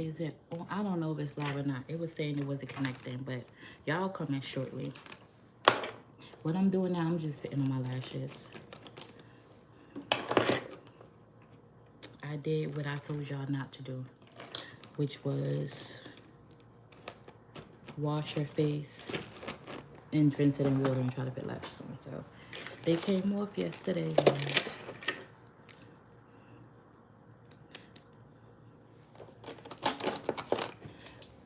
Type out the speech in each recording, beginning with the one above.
Is it? Oh, I don't know if it's live or not. It was saying it wasn't connecting, but y'all coming shortly. What I'm doing now, I'm just putting on my lashes. I did what I told y'all not to do, which was wash your face and rinse it in water and try to put lashes on myself. They came off yesterday, guys.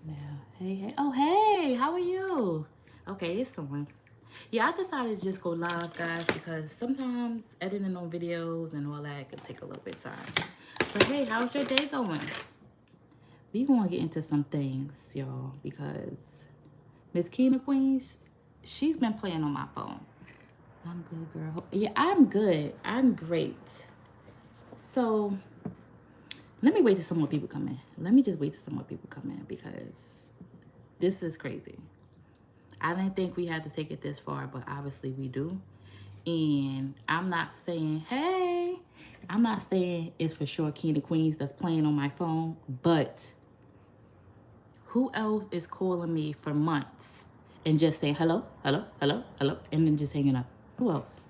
Now, hey. Oh, hey, how are you? Okay, it's on. Yeah, I decided to just go live, guys, because sometimes editing on videos and all that could take a little bit of time. But hey, how's your day going? We gonna get into some things, y'all, because Miss Kween, she's been playing on my phone. I'm good, girl. Yeah, I'm good. I'm great. So let me wait till some more people come in. Let me just wait till some more people come in because this is crazy. I didn't think we had to take it this far, but obviously we do. And I'm not saying, hey, I'm not saying it's for sure King of Queens that's playing on my phone, but who else is calling me for months and just saying hello, hello, hello, hello, and then just hanging up? Who else?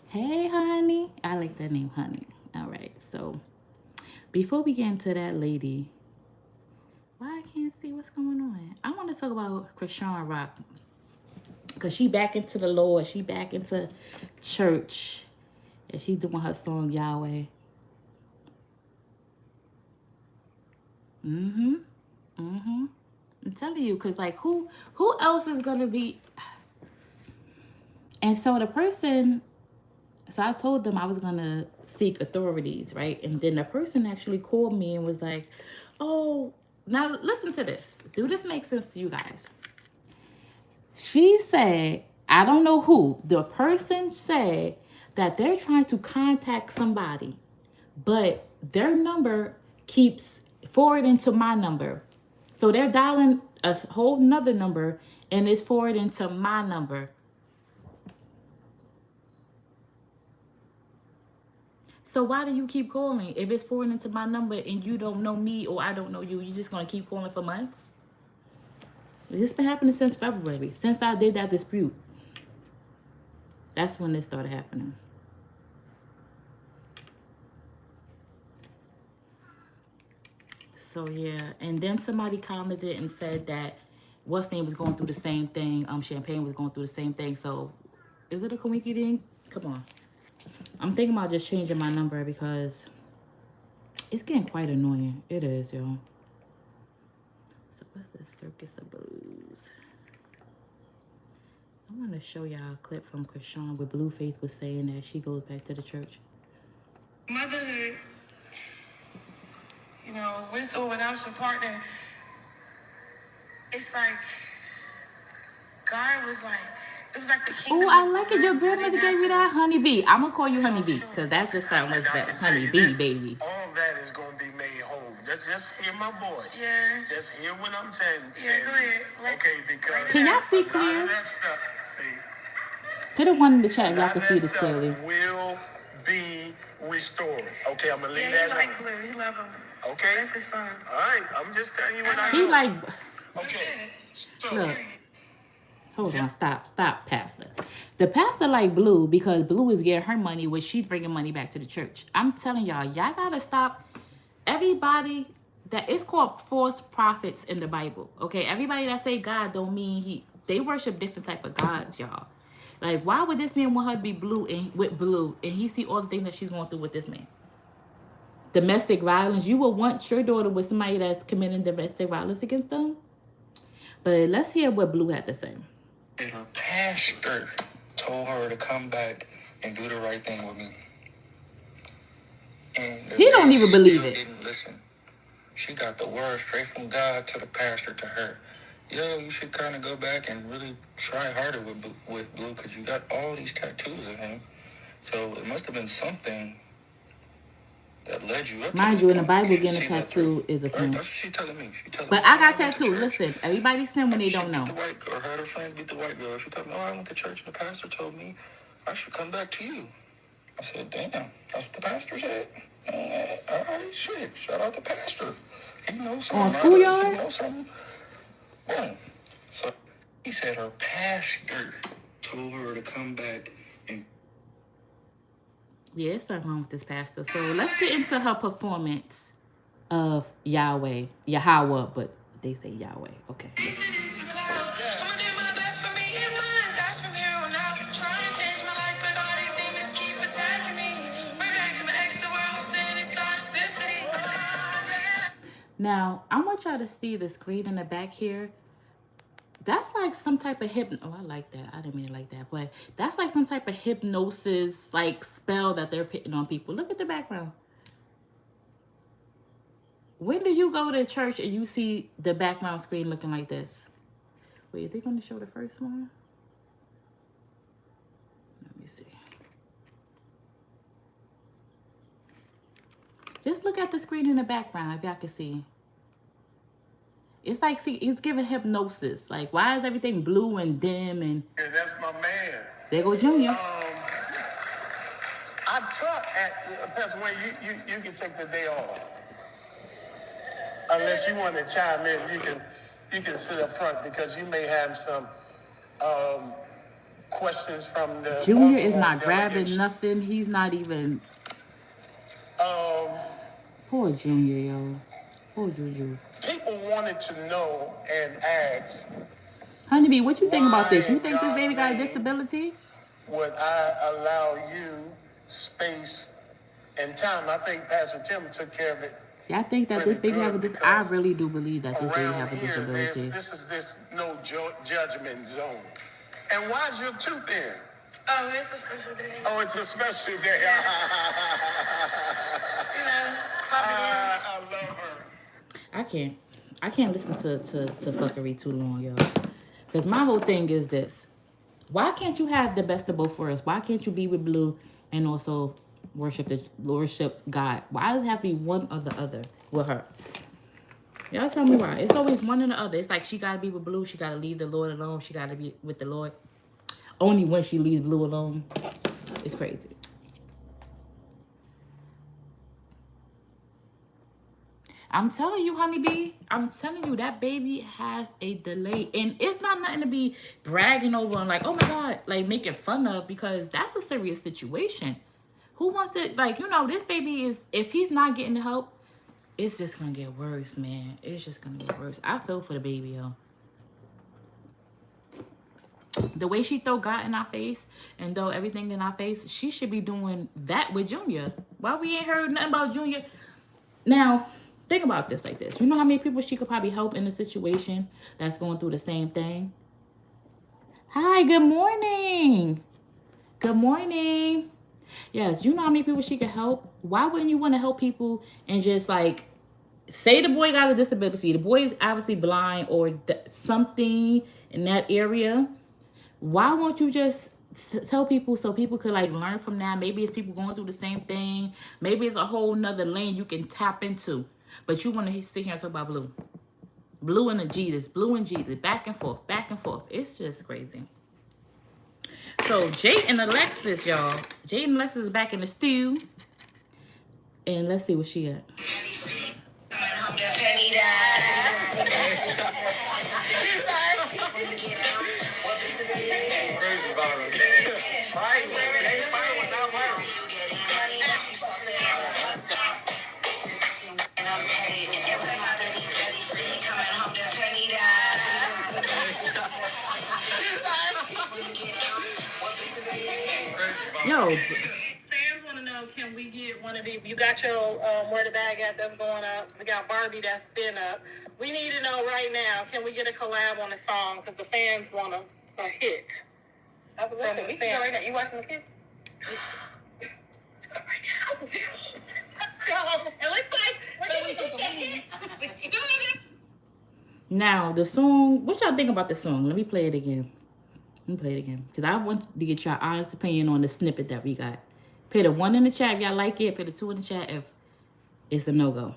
Hey, honey. I like that name, honey. All right, so before we get into that lady, why I can't see what's going on? I want to talk about Chrisean Rock because she back into the Lord. She back into church. And she doing her song, Yahweh. I'm telling you, because like who else is going to be? And so the person, so I told them I was going to seek authorities, right? And then the person actually called me and was like, oh, now listen to this. Do this make sense to you guys? She said, I don't know who, the person said that they're trying to contact somebody, but their number keeps forwarding to my number. So they're dialing a whole nother number and it's forwarding to my number. So why do you keep calling? If it's forwarding to my number and you don't know me or I don't know you, you're just going to keep calling for months? This been happening since February, since I did that dispute. That's when this started happening. So yeah, and then somebody commented and said that what's name was going through the same thing. Champagne was going through the same thing. So is it a coinky thing? Come on. I'm thinking about just changing my number because it's getting quite annoying. It is, y'all. So what's this? Circus of Blues. I want to show y'all a clip from Chrisean where Blueface was saying that she goes back to the church. Motherhood, you know, with or without your partner, it's like God was like, it was like the kingdom. Oh, I like it. Your grandmother gave you that, Honey Bee. I'm gonna call you Honey Bee because that just sounds much better. Honey Bee, baby. All that is gonna be made whole. Just hear my voice. Yeah. Just hear what I'm saying. Yeah, go ahead. Okay, because can y'all see clear? That stuff, see. Put a one in the chat if y'all can see this clearly. Will be restored. Okay, I'm gonna leave that alone. He like Blue. He love him. Okay. That's his son. All right, I'm just telling you what I know. He like. Okay. So, look. Hold on, stop, Pastor. The pastor like Blue because Blue is getting her money, which she's bringing money back to the church. I'm telling y'all gotta stop. Everybody that is called false prophets in the Bible. Okay, everybody that say God don't mean they worship different type of gods, y'all. Like, why would this man want her to be blue and with Blue, and he see all the things that she's going through with this man? Domestic violence. You would want your daughter with somebody that's committing domestic violence against them? But let's hear what Blue had to say. Her pastor told her to come back and do the right thing with me. And he don't even believe it. Didn't listen. She got the word straight from God to the pastor to her. Yo, you should kind of go back and really try harder with Blue because you got all these tattoos of him. So it must have been something that led you up. Mind you, in the Bible, getting a tattoo is a sin. That's what she's telling me. But I got tattoos. Listen, everybody sin when they don't know. The white girl, her friends beat the white girl. She told me, I went to church and the pastor told me I should come back to you. I said, damn, that's what the pastor said. All right, shit. Shout out to Pastor. He knows something. On schoolyard? He knows something. Boom. So he said her pastor told her to come back and. Yeah, it's nothing wrong with this pastor. So let's get into her performance of Yahweh. Yahweh, but they say Yahweh. Okay. Now, I want y'all to see the screen in the back here. That's like some type of oh, I like that. I didn't mean it like that. But that's like some type of hypnosis, like spell that they're putting on people. Look at the background. When do you go to church and you see the background screen looking like this? Wait, are they going to show the first one? Let me see. Just look at the screen in the background if y'all can see. It's like, see, it's giving hypnosis. Like, why is everything blue and dim? And Yeah, that's my man. there go Junior. I taught at Pastor Wayne. You can take the day off, unless you want to chime in. You can sit up front because you may have some questions from the Junior is not delegation. grabbing nothing. He's not even. Poor Junior, yo. Poor Juju. People wanted to know and ask, Honeybee, what you think about this? You Why think this baby got a God's name? disability? would I allow you space and time? I think Pastor Tim took care of it. Y'all think that this baby have a disability? I really do believe that this baby Around have a here, disability. this is no judgment zone. And why's your tooth in? Oh, it's a special day. Oh, it's a special day. I love her. I can't listen to fuckery too long, yo. Because my whole thing is this. Why can't you have the best of both worlds? Why can't you be with Blue and also worship God? Why does it have to be one or the other with her? Y'all tell me why. It's always one or the other. It's like she got to be with Blue. She got to leave the Lord alone. She got to be with the Lord. Only when she leaves Blue alone. It's crazy. I'm telling you, honeybee. I'm telling you, that baby has a delay. And it's not nothing to be bragging over and like, oh my God, like making fun of, because that's a serious situation. Who wants to, like, you know, this baby is, if he's not getting the help, it's just going to get worse, man. It's just going to get worse. I feel for the baby, yo. The way she throw God in our face and throw everything in our face, she should be doing that with Junior. Why we ain't heard nothing about Junior? Now, think about this like this. You know how many people she could probably help in a situation that's going through the same thing? Hi, good morning. Good morning. Yes, you know how many people she could help? Why wouldn't you want to help people and just like, say the boy got a disability. The boy is obviously blind or something in that area. Why won't you just tell people so people could like learn from that? Maybe it's people going through the same thing. Maybe it's a whole nother lane you can tap into. But you want to sit here and talk about Blue. Blue and Jesus. Blue and Jesus. Back and forth. Back and forth. It's just crazy. So Jade and Alexis, y'all. Jade and Alexis is back in the stew. And let's see what she got. Crazy virus. Right? James Spider was not viral. Yo. Fans want to know, can we get one of these? You got your where the bag at that's going up. We got Barbie that's been up. We need to know right now, can we get a collab on a song? Because the fans want a hit. We can go right now. You watching the kids? Let's go right now. Let's go. It looks like Now, the song, what y'all think about the song? Let me play it again. Because I want to get your honest opinion on the snippet that we got. Put a 1 in the chat if y'all like it. Put a 2 in the chat if it's a no-go.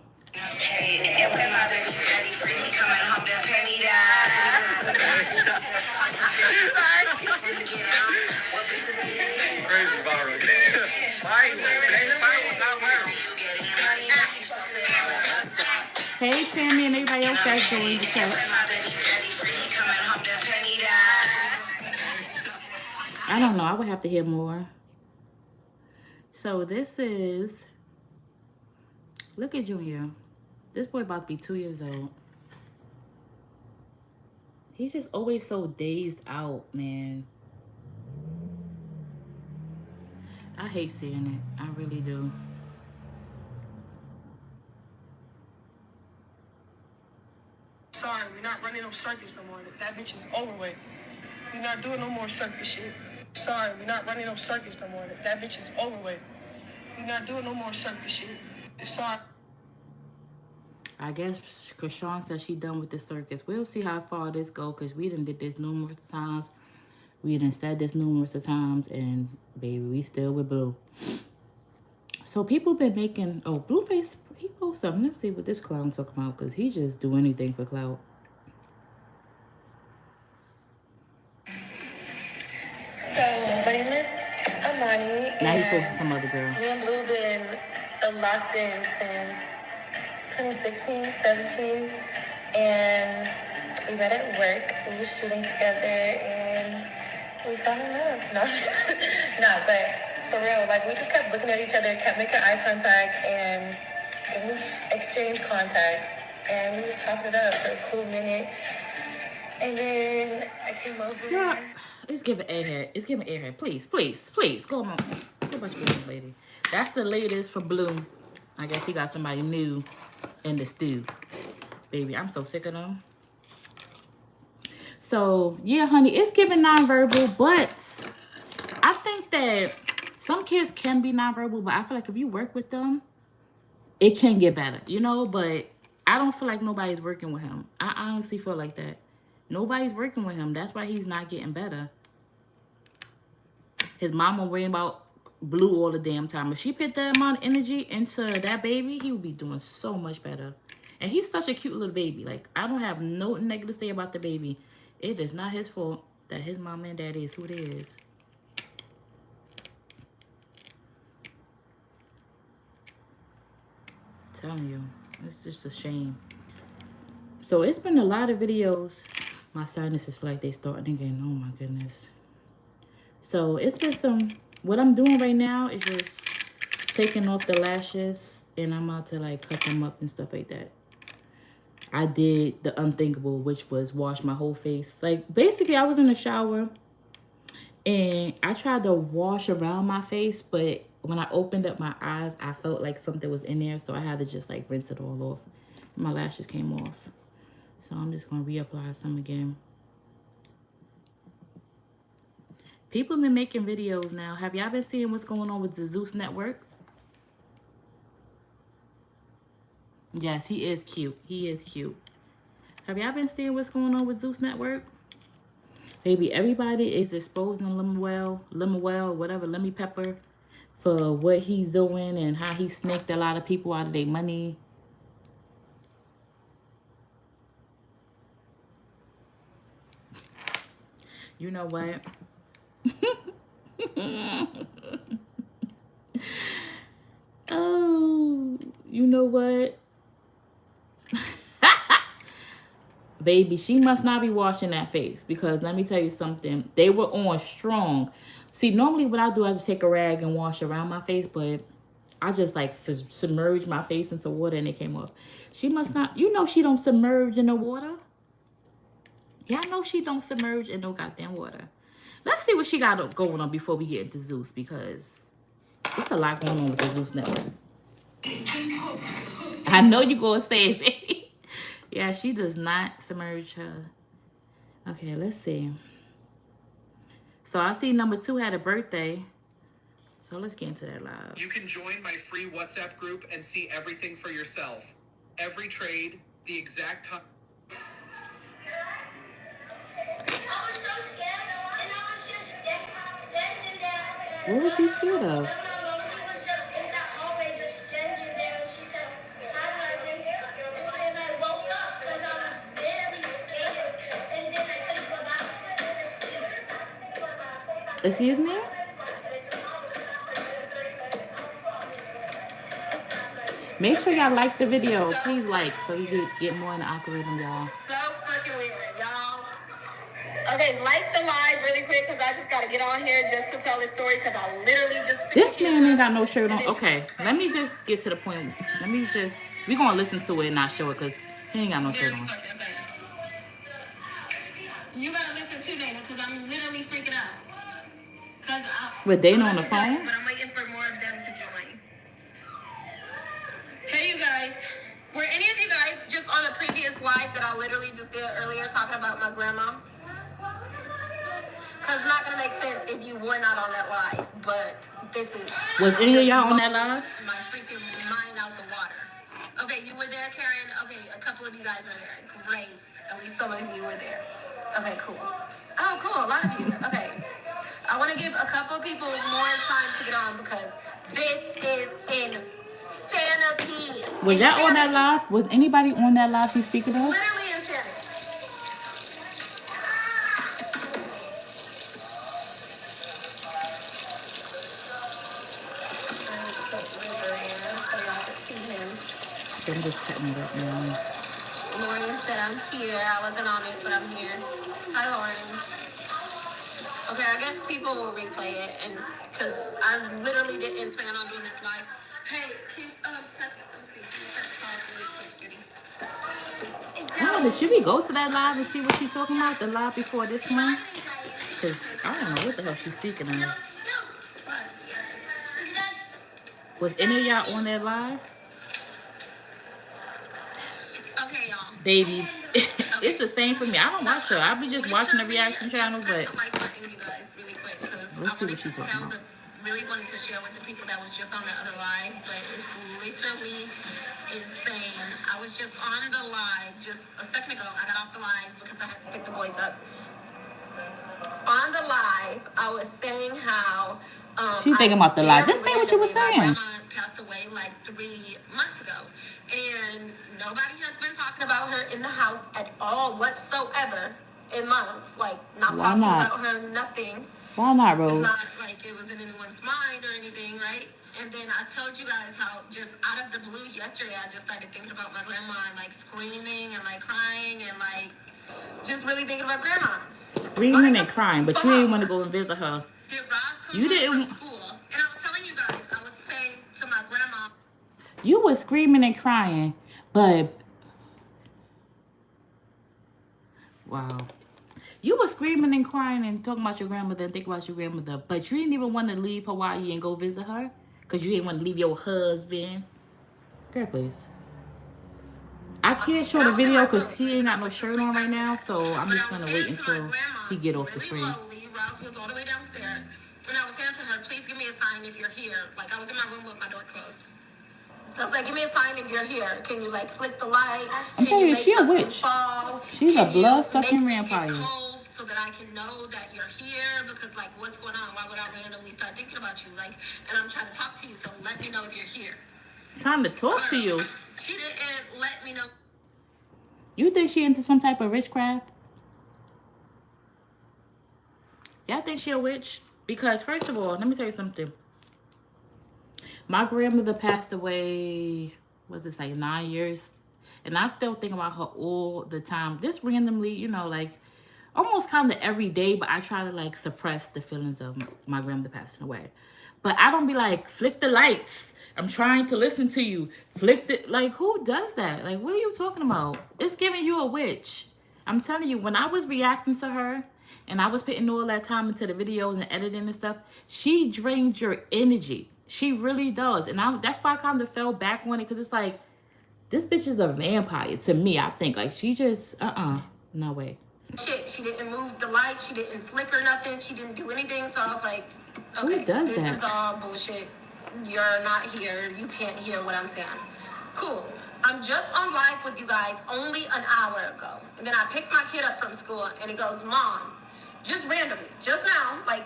Crazy virus. Right? James Spider was not viral. Hey, Tammy and everybody else that's joined the chat. I don't know. I would have to hear more. So this is... Look at Junior. This boy about to be 2 years old. He's just always so dazed out, man. I hate seeing it. I really do. Sorry, we're not running no circus no more. That bitch is overweight. We're not doing no more circus shit. Sorry, we're not running no circus no more. That bitch is overweight. We're not doing no more circus shit. Sorry. I guess Chrisean said she done with the circus. We'll see how far this go, because we done did this numerous times. We done said this numerous times, and baby, we still with Blue. So people been making... Oh, Blueface, he posted something. Let's see what this clown talking about, because he just do anything for clout. So, my name is Amani. Now he posted some other girl. Me and Blue been locked in since 2016, 17. And we met at work. We were shooting together and we fell in love. No, no, but for real, like we just kept looking at each other, kept making eye contact, and we exchanged contacts. And we was chopping it up for a cool minute. And then I came over. Yeah. It's giving airhead. It's giving airhead. Please, please, please. Go on. Go about your business, lady. That's the latest for Blue. I guess he got somebody new in the stew. Baby, I'm so sick of them. So, yeah, honey, it's giving nonverbal, but I think that some kids can be nonverbal, but I feel like if you work with them, it can get better, you know? But I don't feel like nobody's working with him. I honestly feel like that. Nobody's working with him. That's why he's not getting better. His mama worrying about Blue all the damn time. If she put that amount of energy into that baby, he would be doing so much better. And he's such a cute little baby. Like, I don't have no negative to say about the baby. It is not his fault that his mama and daddy is who it is. I'm telling you, it's just a shame. So it's been a lot of videos. My sinuses feel like they starting again. Oh my goodness. So it's been some... What I'm doing right now is just taking off the lashes, and I'm about to like cut them up and stuff like that. I did the unthinkable, which was wash my whole face. Like, basically, I was in the shower, and I tried to wash around my face, but when I opened up my eyes, I felt like something was in there, so I had to just like rinse it all off. My lashes came off. So I'm just going to reapply some again. People have been making videos now. Have y'all been seeing what's going on with the Zeus network? Yes, he is cute. He is cute. Have y'all been seeing what's going on with Zeus network? Baby, everybody is exposing Lemuel, whatever, Lemmy Pepper, for what he's doing and how he snaked a lot of people out of their money. You know what? Oh, you know what? Baby, she must not be washing that face, because let me tell you something. They were on strong. See, normally what I do, I just take a rag and wash around my face, but I just like submerge my face into water and it came off. She must not, you know, she don't submerge in the water. Yeah, I know she don't submerge in no goddamn water. Let's see what she got going on before we get into Zeus, because it's a lot going on with the Zeus network. I know you're going to say it, baby. Yeah, she does not submerge her. Okay, let's see. So I see number 2 had a birthday. So let's get into that live. You can join my free WhatsApp group and see everything for yourself. Every trade, the exact time. I was so scared, and I was just standing there. What was he scared of? She was just in that hallway, just standing there, and she said, "Hi, cousin." And I woke up because I was very scared, and then I couldn't go back to sleep. Excuse me? Make sure y'all like the video. Please like so you can get more in the algorithm, y'all. So fucking weird, y'all. Okay, like the live really quick because I just got to get on here just to tell this story because I literally just... This man ain't got no shirt on. Okay, let me just get to the point. We gonna listen to it and not show it because he ain't got no shirt on. You gotta listen to Dana because I'm literally freaking out. With Dana on the phone? But I'm waiting for more of them to join. Hey, you guys. Were any of you guys just on the previous live that I literally just did earlier talking about my grandma? Because it's not going to make sense if you were not on that live, but this is... Was any of y'all on that live? My freaking mind out the water. Okay, you were there, Karen? Okay, a couple of you guys were there. Great. At least some of you were there. Okay, cool. Oh, cool. A lot of you. Okay. I want to give a couple of people more time to get on because this is insanity. Was y'all on that live? Was anybody on that live she's speaking of? Literally insanity. I'm just cutting it up now. Lauren said I'm here. I wasn't on it, but I'm here. Hi, Lauren. Okay, I guess people will replay it, and because I literally didn't plan on doing this live. Hey, can press? Let me see. Can you press pause really quick, Kitty? Oh, should we go to that live and see what she's talking about? The live before this one? Because I don't know what the hell she's speaking of. Was any of y'all on that live? Okay, y'all. Baby, it's the same for me. I don't watch her. I'll be just watching the reaction channel, but let's see what she's talking about. Really wanted to share with the people that was just on the other live, but it's literally insane. I was just on the live just a second ago. I got off the live because I had to pick the boys up. On the live, I was saying how she's thinking about the live. Just say what you were saying. My grandma passed away like 3 months ago, and nobody has been talking about her in the house at all whatsoever in months. Like not Why talking not? about her, nothing. Why not, Rose? It's not like it was in anyone's mind or anything, right? And then I told you guys how just out of the blue yesterday, I just started thinking about my grandma and like screaming and like crying and like just really thinking about grandma. Screaming and crying, but you didn't want to go and visit her. Did Roz come You home didn't. from school? And I was telling you guys, I was saying to my grandma. You were screaming and crying, but wow. You were screaming and crying and talking about your grandmother and thinking about your grandmother, but you didn't even want to leave Hawaii and go visit her because you didn't want to leave your husband. Girl, please. I can't show the video because he ain't got no shirt on right now, so I'm just going to wait until he get off the screen. Roz was all the way downstairs, and I was saying to her, please give me a sign if you're here. Like, I was in my room with my door closed. I was like, give me a sign if you're here. Can you, like, flick the light? I'm telling you, she a witch. Fall? She's a Can you blood-sucking make it vampire. cold so that I can know that you're here? Because, like, what's going on? Why would I randomly start thinking about you? Like, and I'm trying to talk to you, so let me know if you're here. Trying to talk to you. She didn't let me know. You think she into some type of witchcraft? Y'all think she a witch? Because first of all, let me tell you something. My grandmother passed away, what is it, like 9 years? And I still think about her all the time. Just randomly, you know, like almost kind of every day, but I try to like suppress the feelings of my grandmother passing away. But I don't be like, flick the lights. I'm trying to listen to you. Flick the, like, who does that? Like, what are you talking about? It's giving you a witch. I'm telling you, when I was reacting to her and I was putting all that time into the videos and editing and stuff, she drains your energy. She really does. And that's why I kind of fell back on it because it's like, this bitch is a vampire to me, I think. Like, she just, no way. Shit, she didn't move the light. She didn't flicker nothing. She didn't do anything. So I was like, okay, who does this that? is all bullshit. You're not here. You can't hear what I'm saying. Cool. I'm just on live with you guys only an hour ago. And then I picked my kid up from school and he goes, Mom, just randomly, just now, like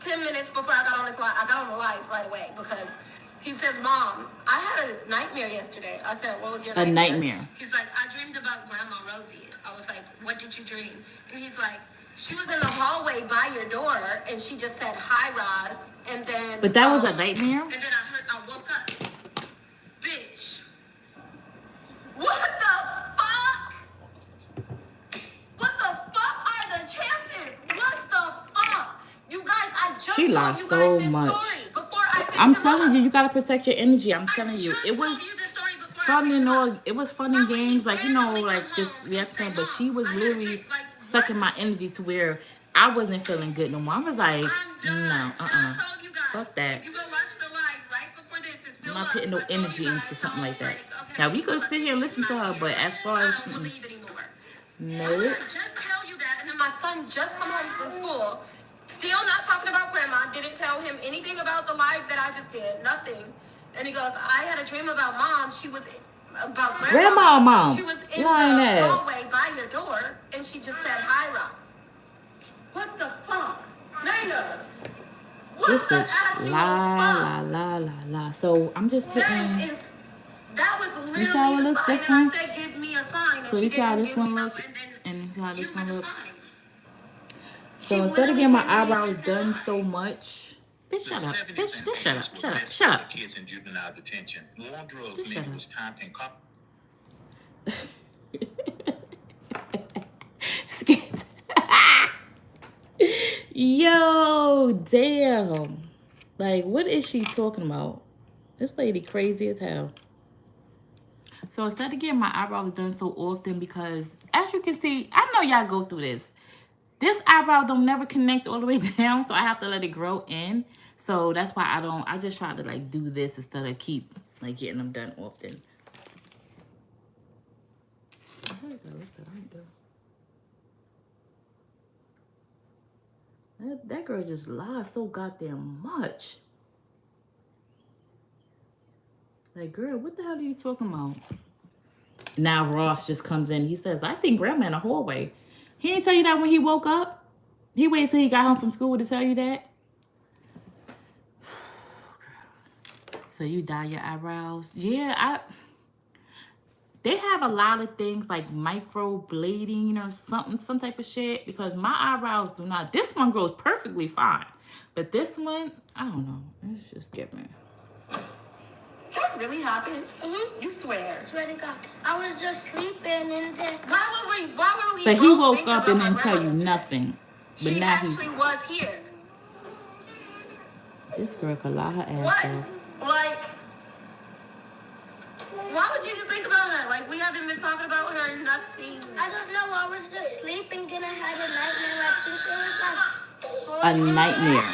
10 minutes before I got on this live, I got on the live right away because he says, Mom, I had a nightmare yesterday. I said, what was your nightmare? A nightmare. He's like, I dreamed about Grandma Rosie. I was like, what did you dream? And he's like, she was in the hallway by your door and she just said, hi, Roz. And then... But that was a nightmare? And then I woke up. Bitch, She lies so much. I'm telling you, you gotta protect your energy. I'm telling you, it was fun and all. It was fun and games, like, you know, like just reacting. But she was literally sucking my energy to where I wasn't feeling good no more. I was like, no, fuck that. I'm not putting no energy into something like that. Now we could sit here and listen to her, but as far as no. Just tell you that, and then my son just come home from school, still not talking about grandma. Didn't tell him anything about the life that I just did. Nothing. And he goes, I had a dream about mom. She was about Grandma or mom? She was in Lioness. the hallway by your door, and she just said, hi, Ross. What the fuck? Nina. What the actual la. So I'm just putting. That was literally you see how it looks different? I said, give me a sign. So you see how this one looks, and you see how this one looks. So instead of getting my eyebrows done so much, bitch, shut up, bitch, just shut up. Kids in juvenile detention. More drugs Shut was time and Skit. Yo, damn. Like, what is she talking about? This lady crazy as hell. So instead of getting my eyebrows done so often, because as you can see, I know y'all go through this. This eyebrow don't never connect all the way down, so I have to let it grow in. So that's why I just try to like do this instead of keep like getting them done often. That girl just lies so goddamn much. Like, girl, what the hell are you talking about? Now Ross just comes in. He says, I seen grandma in the hallway. He didn't tell you that when he woke up? He waited till he got home from school to tell you that? So you dye your eyebrows? Yeah, they have a lot of things like microblading or something, some type of shit, because my eyebrows do not. This one grows perfectly fine, but this one, I don't know. It's just getting. That really happened? Mm-hmm. You swear? Swear to God. I was just sleeping and then... Why were we But he both woke thinking up about and my didn't tell you grandma? nothing. But She now actually was here. This girl could lie her ass What? off. Like, why would you just think about her? Like, we haven't been talking about her, nothing. I don't know. I was just sleeping and I had a nightmare. I think it was like... A nightmare.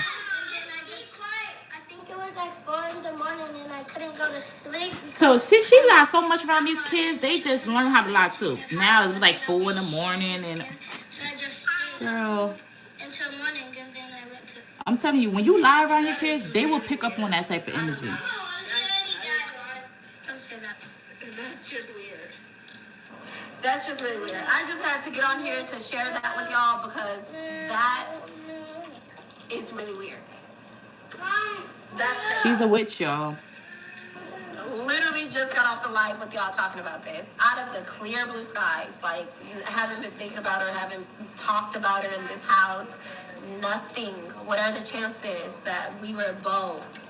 I think it was like 4 in the morning and I couldn't go to sleep. So see, she lies so much around these kids, they just learn how to lie too. Now it's like 4 in the morning and So I just stayed girl, until morning and then I went to... I'm telling you, when you lie around your kids, they will pick up on that type of energy. Don't say that. That's just weird. That's just really weird. I just had to get on here to share that with y'all because that is really weird. That's crazy. She's a witch, y'all. Literally just got off the live with y'all talking about this. Out of the clear blue skies. Like, you haven't been thinking about her, haven't talked about her in this house. Nothing. What are the chances that we were both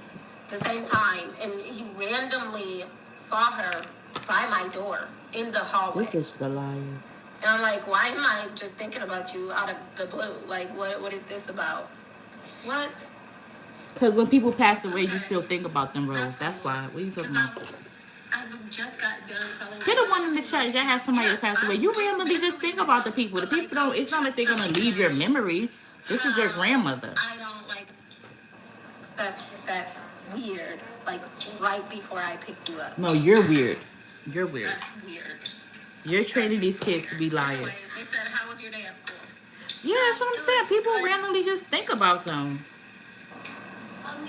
the same time and he randomly saw her by my door in the hallway? This bitch is a liar. And I'm like, why am I just thinking about you out of the blue? Like, what is this about? What? Because when people pass away, you still think about them, Rose. That's why. What are you talking about? I just got done telling They're the one in the church that has somebody that passed away. You randomly just think about the people. The people don't, it's not like they're going to leave your memory. This is your grandmother. I don't like, that's weird. Like, right before I picked you up. No, you're weird. You're weird. That's weird. You're training these kids to be liars. Anyways, you said, how was your day at school? Yeah, that's what I'm saying. People randomly just think about them.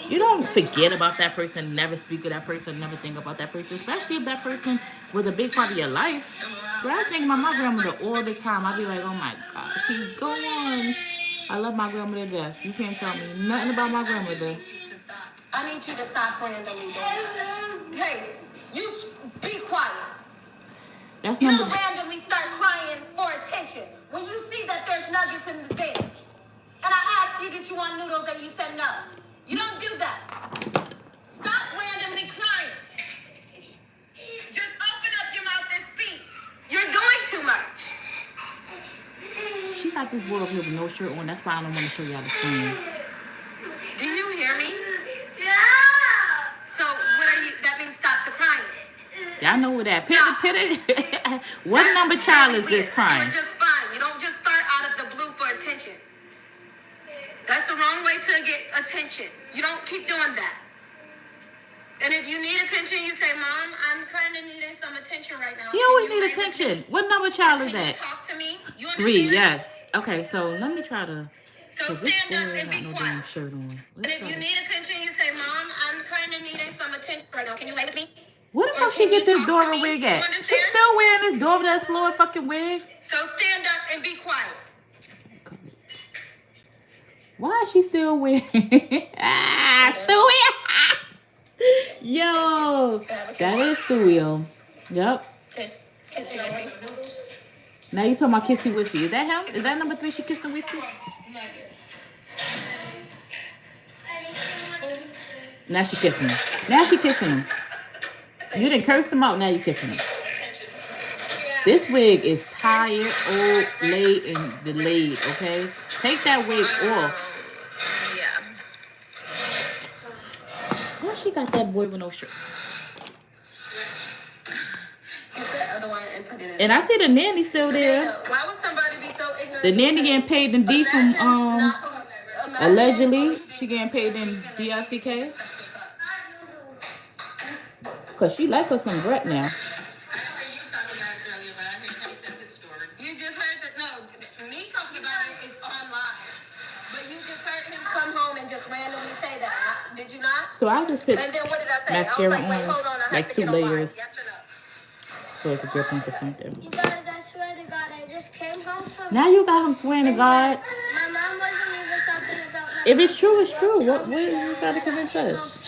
You don't forget about that person, never speak of that person, never think about that person, especially if that person was a big part of your life. But I think about my grandmother all the time. I be like, oh my God, keep going. I love my grandmother to death. You can't tell me nothing about my grandmother. I need you to stop randomly doing that. Hey, you be quiet. That's You number. don't randomly start crying for attention when you see that there's nuggets in the thing. And I asked you, did you want noodles, and you said no. You don't do that. Stop randomly crying. Just open up your mouth and speak. You're doing too much. She got this boy up here with no shirt on. That's why I don't want to show y'all the screen. Y'all know who that. Pit. What number child is this crying? You're just fine. You don't just start out of the blue for attention. That's the wrong way to get attention. You don't keep doing that. And if you need attention, you say, Mom, I'm kind of needing some attention right now. He always need attention. What number child is that? Talk to me. You 3, yes. Okay, so let me try to... So this stand boy up and got be no quiet. damn shirt on. And if you need attention, you say, Mom, I'm kind of needing some attention right now. Can you lay with me? Where the fuck she get this Dora wig at? She's still wearing this Dora the Explorer fucking wig? So stand up and be quiet. Why is she still wearing? Stewie! Yo, that is Stewie. Yep. Kiss. Kissy. Now you talking about Kissy Wissy. Is that him? Is that number 3 she kissing Wissy? Now she kissing him. You done cursed him out, now you kissing him. This wig is tired, old, laid, and delayed, okay? Take that wig off. Yeah. Why she got that boy with no shirt? And I see the nanny still there. Why would somebody be so ignorant? The nanny getting paid in D from allegedly. She getting paid in DLCK. Cause she like her some Brett now. You just heard that. No, me talking about it is on live. But you just heard him come home and just randomly say that. Did you not? So I just put And then what did I say? mascara I was like, wait, hold on. I have like to 2 get on live. layers, Yes or no? so it could drip into something. You guys, I swear to God, I just came home from Now you got him swearing to God. my mom wasn't even talking about my If it's true, it's true. What you trying to convince us?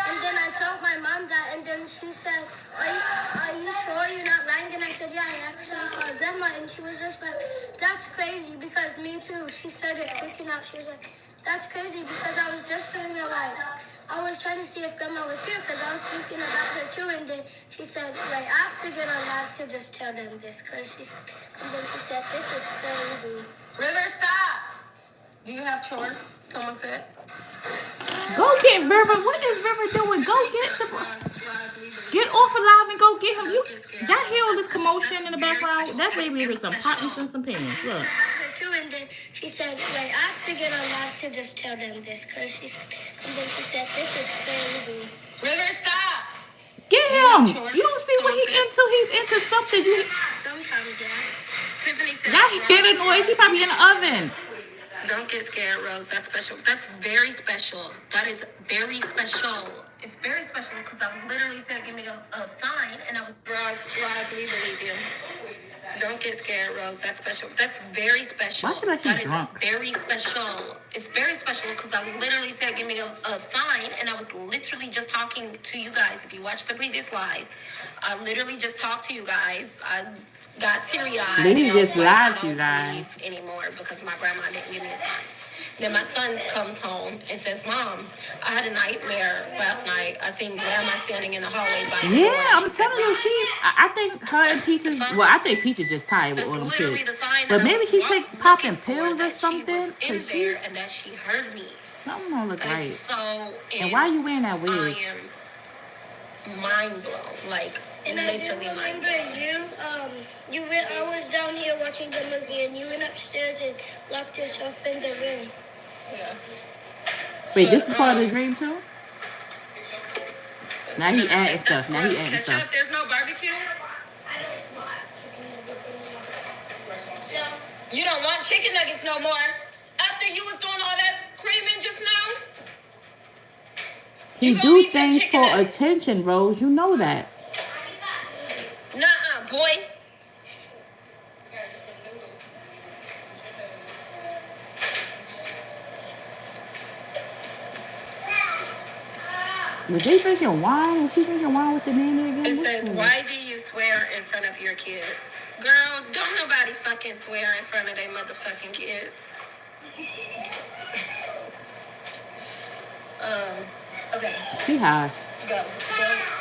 And then I told my mom that, and then she said, are you sure you're not lying? And I said, yeah, I actually saw Grandma, and she was just like, that's crazy, because me too. She started freaking out. She was like, that's crazy, because I was just telling her, like, I was trying to see if Grandma was here, because I was thinking about her too, and then she said, like, I have to get on live to just tell them this, and then she said, this is crazy. River, stop. Do you have chores? Someone said. Go get River. What is River doing? Go get the... Get off of live and go get him. Y'all hear all this commotion in the background? That baby is in some pottings and some pants. Look. And then she said, like, I have to get on live to just tell them this, and then she said, this is crazy. River, stop. Get him. You don't see what he into. He's into something. Sometimes, yeah. Tiffany said. Y'all hear the noise? He probably in the oven. Don't get scared, Rose. That's special. That's very special. That is very special. It's very special because I literally said, give me a sign, and I was, Roz, we believe you. Don't get scared, Rose. That's special. That's very special. Why should I That be is drunk? very special. It's very special because I literally said, give me a sign, and I was literally just talking to you guys. If you watched the previous live, I literally just talked to you guys. I got teary-eyed. Lily just lied to I you don't guys. believe anymore because my grandma didn't give me a sign. Then my son comes home and says, Mom, I had a nightmare last night. I seen Grandma standing in the hallway by the door. Yeah, I'm telling you, I think her and Peaches, well, I think Peaches just tired with all them kids. But maybe she's popping pills or something. She was in there and that she heard me. Something don't look right. So, And why are you wearing that wig? I am mind blown. Like, And I do literally mind remember blown. I was down here watching the movie, and you went upstairs and locked yourself in the room. Yeah. Wait, this is part of the dream too? Now he adding stuff. Now he adding Ketchup, stuff. there's no barbecue? You don't want chicken nuggets no more? After you was doing all that screaming just now? He do things for attention, Rose. You know that. Nuh-uh, boy. Was they drinking wine? Was she drinking wine with the nanny again? It says, why do you swear in front of your kids? Girl, don't nobody fucking swear in front of their motherfucking kids. Okay. She high. Go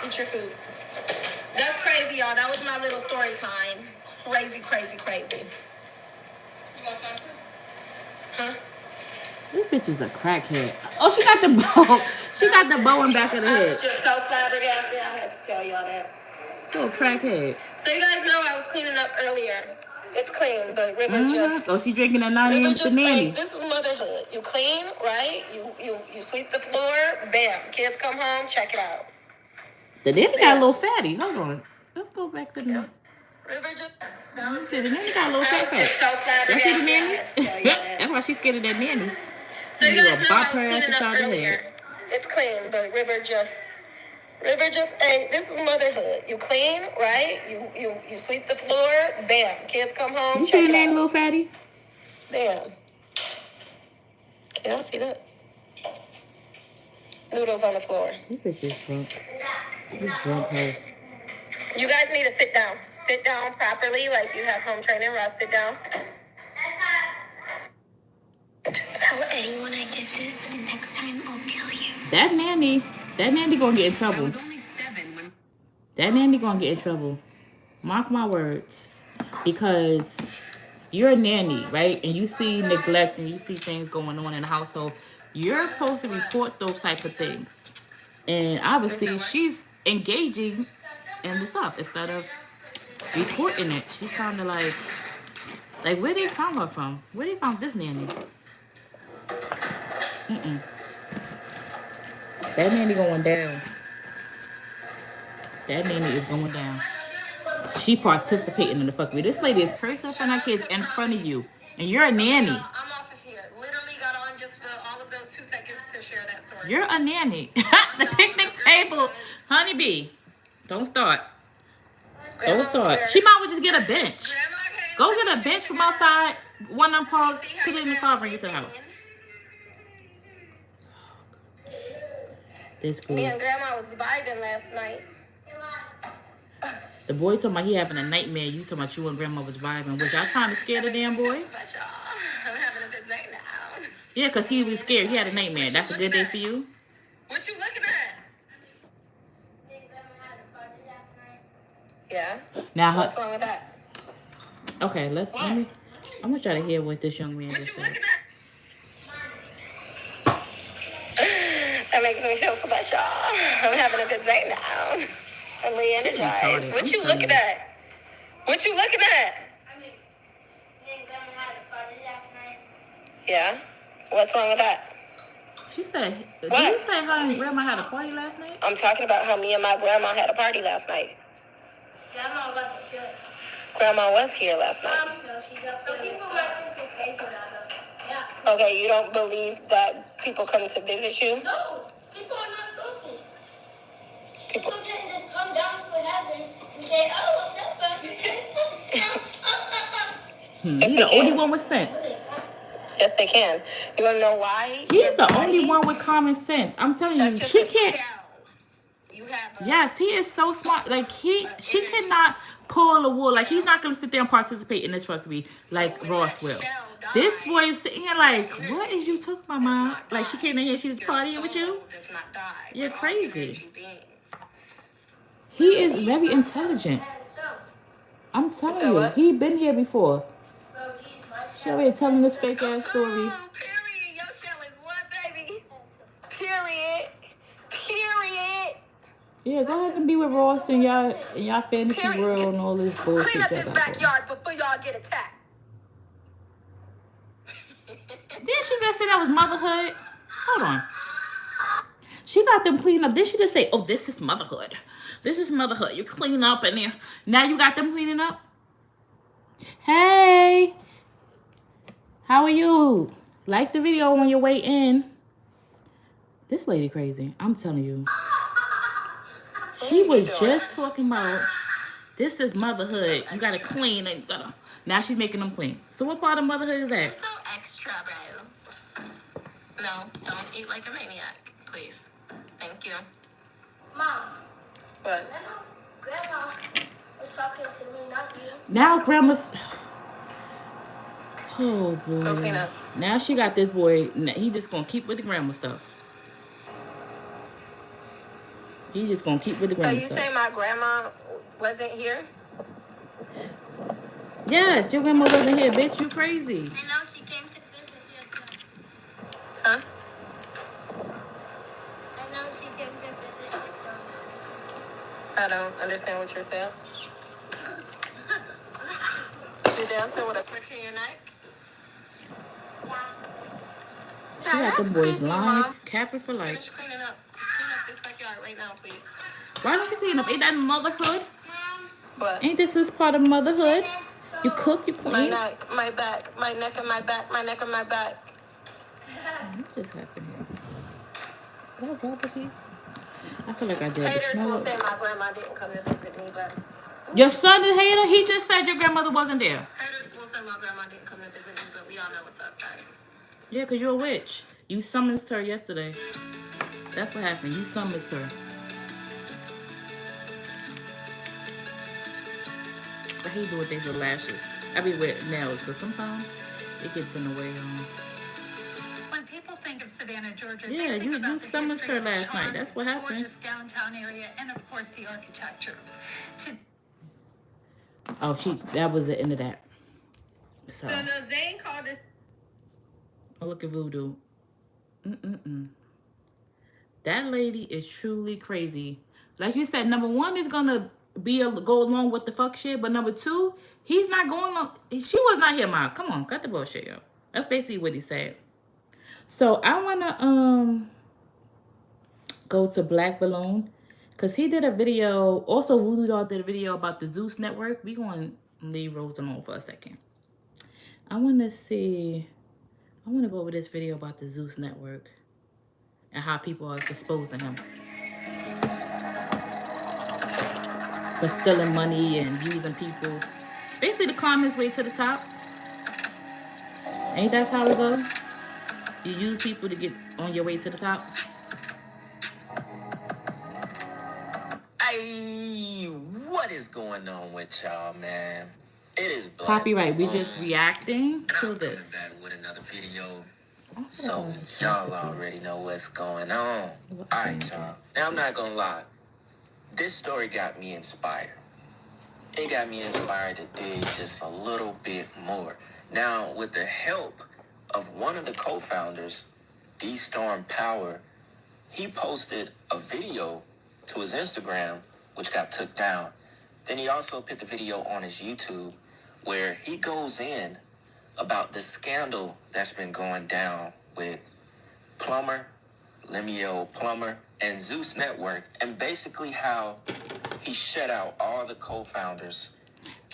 eat your food. That's crazy, y'all. That was my little story time. Crazy. You want something? Huh? This bitch is a crackhead. Oh, she got the bone. She got the bow in back of the I head. was just so flabbergasted. I had to tell y'all that. Little crackhead. So you guys know I was cleaning up earlier. It's clean, but River just... Oh, she drinking that nanny River with the just nanny. like, this is motherhood. You clean, right? You sweep the floor, bam. Kids come home, check it out. The nanny got a little fatty. Hold on. Let's go back to the... River just... See, the nanny got a little I fat was fat. just so Y'all flabbergasted. see the nanny? I had to tell you that. That's why she's scared of that nanny. So you You guys gonna know bop I was her ass cleaning up inside the earlier. head. It's clean, but River just, hey, this is motherhood. You clean, right? You sweep the floor, bam. Kids come home, You check see the it nanny, out. little fatty? Bam. Can y'all see that? Noodles on the floor. This bitch is drunk. This drunk hoe. You guys need to sit down. Sit down properly, like you have home training. Ross, sit down. Tell anyone I did this, and next time I'll kill you. That nanny gonna get in I trouble. was only 7 when That nanny gonna get in trouble. Mark my words. Because you're a nanny, right? And you see neglect and you see things going on in the household. You're supposed to report those type of things. And obviously she's engaging in the stuff instead of reporting it. She's kind of like where they found her from? Where they found this nanny? That nanny going down. That nanny is going down. She participating in the fuckery. This lady is cursing for her kids in front of you. And you're a nanny. I'm off of here. Literally got on just for all of those 2 seconds to share that story. You're a nanny. The picnic table. Honeybee. Don't start. Don't start. She might well just get a bench. Go get a bench from outside. One of them paws, put it in the car, bring it to the house. This Me cool. and Grandma was vibing last night. The boy talking about he having a nightmare. You talking about you and grandma was vibing. Was y'all trying to scare the damn boy? Special. I'm having a good day now. Yeah, because he was scared. He had a nightmare. That's a good day for you? What you looking at? Yeah. Now, What's wrong with that? okay, let me. I'm gonna try to hear what this young man What just you said. looking at? That makes me feel special. I'm having a good day now. I'm re-energized. retarded. What I'm you telling looking you. at? What you looking at? Yeah. What's wrong with that? She said, did What? you say her and grandma had a party last night? I'm talking about how me and my grandma had a party last night. Grandma was here. Grandma was here last night. Some people might think you're crazy about them. Yeah. Okay, you don't believe that people come to visit you? No, people are not ghosts. People. People can just come down for heaven and say, oh, what's up, person? He's Yes, the they only can. one with sense. Yes, they can. You want to know why? He's the Everybody- only one with common sense. I'm telling you, That's just she a can't. shell. You have a... Yes, he is so smart. Like she cannot pull the wool. Like he's not gonna sit there and participate in this fuckery like Ross will. This boy is sitting here like, what is you talking about, mom? Like she came in here, she was partying with you. Does not die. You're We're all crazy. energy beings. He is very intelligent. I'm telling said you, what? he been here before. She already telling this fake ass story. Oh, period. Your shell is what, baby? Period. Period. Yeah, go ahead and be with Ross and y'all fantasy Period. world and all this bullshit. Clean up y'all this got going. backyard before y'all get attacked. Didn't she just say that was motherhood? Hold on. She got them clean up. Did she just say, oh, this is motherhood? This is motherhood. You clean up and then now you got them cleaning up? Hey. How are you? Like the video on your way in. This lady crazy. I'm telling you. She was just talking about this is motherhood. You gotta clean and you gotta. Now she's making them clean. So what part of motherhood is that? So extra, bro. No, don't eat like a maniac, please. Thank you. Mom, What? Grandma was talking to me, not you. Now grandma's. Oh boy. Go clean up. Now she got this boy. He just gonna keep with the grandma stuff. He just gonna keep with the So grandma you stuff. say my grandma wasn't here? Yes, your grandma wasn't here, bitch. You crazy. I know she came to visit you. Huh? I I don't understand what you're saying. You're dancing with a prick in your neck? She got the boys lying, Mom. capping for life. Finish cleaning up. Clean up this backyard right now, please. Why don't you clean up? Ain't that motherhood? What? Ain't this is part of motherhood? You cook, you clean. My neck, my back, my neck and my back, my neck and my back. What just happened here? Did I drop a piece? I feel like I did. Haters No. will say my grandma didn't come to visit me, but Your son is hater? He just said your grandmother wasn't there. haters will say my grandma didn't come to visit me, but we all know what's up, guys. Yeah, because you're a witch. You summoned her yesterday. That's what happened. You summoned her. I hate doing things with lashes. I mean with nails, because sometimes it gets in the way. When people think of Savannah, Georgia, Yeah, they think about you the summoned history her of the last night. charm, That's what happened. gorgeous downtown area, and of course the architecture. Oh, that was the end of that. So Zane called it. oh, look at Voodoo. That lady is truly crazy. Like you said, number one is gonna go along with the fuck shit, but number two, he's not going on. She was not here, Mom. Come on, cut the bullshit, yo. That's basically what he said. So I wanna go to Black Balloon, cause he did a video. Also, Voodoo Doll did a video about the Zeus network. We gonna leave Rose alone for a second. I wanna go over this video about the Zeus network and how people are exposed to him for stealing money and using people. Basically to climb his way to the top. Ain't that how it goes? You use people to get on your way to the top. Hey, what is going on with y'all, man? It is Black Copyright. We Balloon, just reacting and to I'm this. coming back with another video. So y'all already know what's going on. Alright, y'all. Now I'm not gonna lie. This story got me inspired. It got me inspired to dig just a little bit more. Now, with the help of one of the co-founders, D-Storm Power, he posted a video to his Instagram, which got took down. Then he also put the video on his YouTube, where he goes in about the scandal that's been going down with Plumber, Lemuel Plumber, and Zeus Network, and basically how he shut out all the co-founders.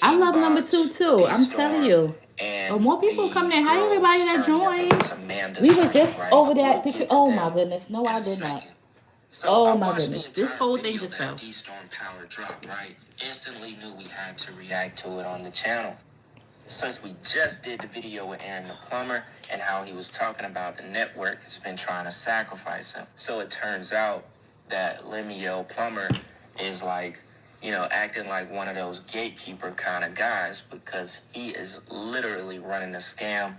I love number 2 too. I'm telling you. Oh, more people coming in. Hi, everybody that joined. We were just over that. Oh my goodness. No, I did not. So oh my goodness. This whole thing just fell. D-Storm Power dropped, right? Instantly knew we had to react to it on the channel. Since we just did the video with Aaron the Plumber and how he was talking about the network has been trying to sacrifice him. So it turns out that Lemuel Plumber is like, acting like one of those gatekeeper kind of guys, because he is literally running a scam,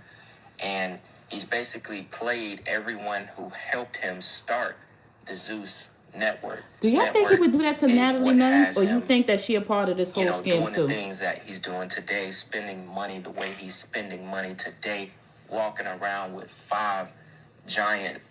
and he's basically played everyone who helped him start the Zeus network. Do y'all think he would do that to Natalie Nunn, or you think that she a part of this whole scam doing too? The things that he's doing today, spending money the way he's spending money today, walking around with 5 giant,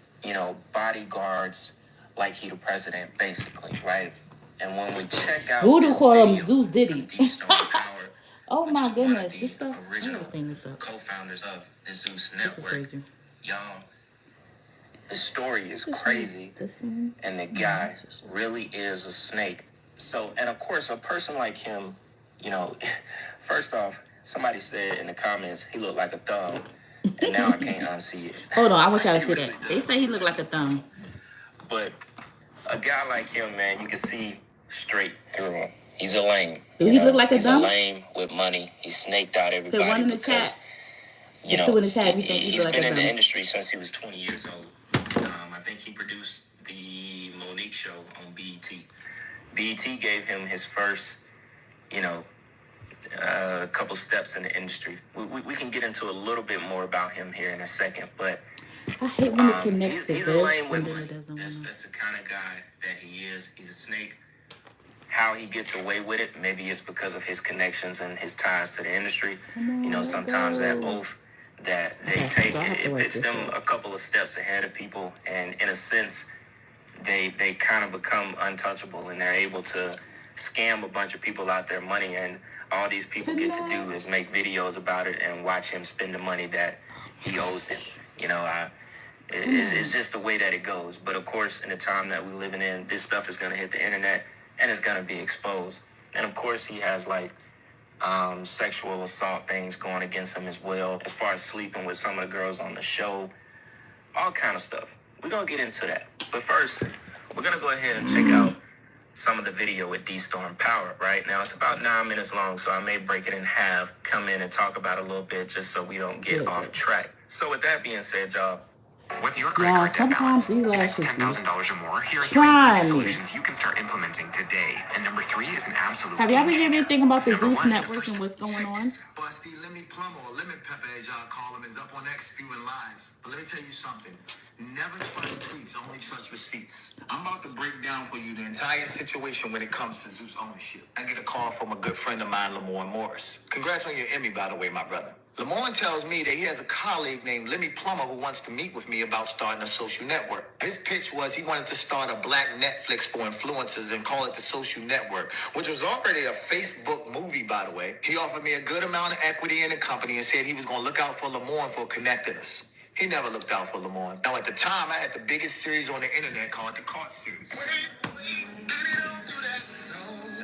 bodyguards like he the president, basically, right? And when we check out Voodoo this call him video Zeus Diddy. Power, Oh which my is one of goodness, the this stuff. original Everything is up. co-founders of the Zeus This is network, crazy. y'all, the story is crazy, and the guy really is a snake. So, and of course, a person like him, first off, somebody said in the comments he looked like a thumb, and now I can't unsee it. Hold on, I want y'all to see He really that. does. They say he looked like a thumb. But a guy like him, man, you can see straight through him. He's a lame. Do he look like a thumb? He's a lame with money. He snaked out everybody. Put one in the because, chat. Two in the chat. He's been in the industry since he was 20 years old. I think he produced the Monique show on BET. BET gave him his first, couple steps in the industry. We can get into a little bit more about him here in a second, but I hate when it connects to he's this a lame with and then money. it doesn't. That's the kind of guy that he is. He's a snake. How he gets away with it, maybe it's because of his connections and his ties to the industry. Sometimes that oath that they take, it puts them a couple of steps ahead of people, and in a sense, they kind of become untouchable, and they're able to scam a bunch of people out their money, and all these people get to do is make videos about it and watch him spend the money that he owes him. You know, it's just the way that it goes. But of course, in the time that we're living in, this stuff is going to hit the internet and it's going to be exposed. And of course, he has like sexual assault things going against him as well, as far as sleeping with some of the girls on the show, all kind of stuff. We're going to get into that. But first, we're going to go ahead and check out some of the video with D-Storm Power. Right now, it's about 9 minutes long, so I may break it in half, come in and talk about it a little bit just so we don't get off track. So with that being said, y'all, what's your credit card debt balance? If it's $10,000 or more, here are 3 easy solutions you can start implementing today. And number 3 is an absolute Have y'all been hearing anything about the Number Zeus 1, Network and what's going on? Bussy, Lemmy Plummer, or Lemon Pepper as y'all call him, is up on X spewing lies. But let me tell you something. Never trust tweets, only trust receipts. I'm about to break down for you the entire situation when it comes to Zeus ownership. I get a call from a good friend of mine, Lamorne Morris. Congrats on your Emmy, by the way, my brother. Lamorne tells me that he has a colleague named Lemmy Plummer who wants to meet with me about starting a social network. His pitch was he wanted to start a black Netflix for influencers and call it the Social Network, which was already a Facebook movie, by the way. He offered me a good amount of equity in the company and said he was going to look out for Lamorne for connecting us. He never looked out for Lamorne. Now, at the time, I had the biggest series on the internet called The Cart Series. Had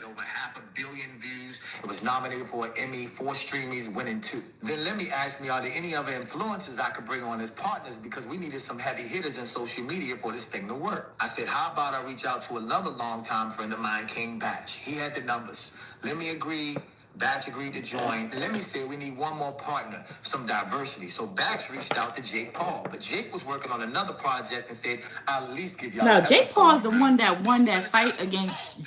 over 500 million views. It was nominated for an Emmy, 4 Streamies, winning 2. Then Lemmy asked me, are there any other influencers I could bring on as partners, because we needed some heavy hitters in social media for this thing to work. I said, how about I reach out to another longtime friend of mine, King Batch. He had the numbers. Lemmy agreed. Batch agreed to join. Let me say we need one more partner, some diversity. So Batch reached out to Jake Paul, but Jake was working on another project and said, I'll at least give y'all. No, Jake Paul is the one that won that fight against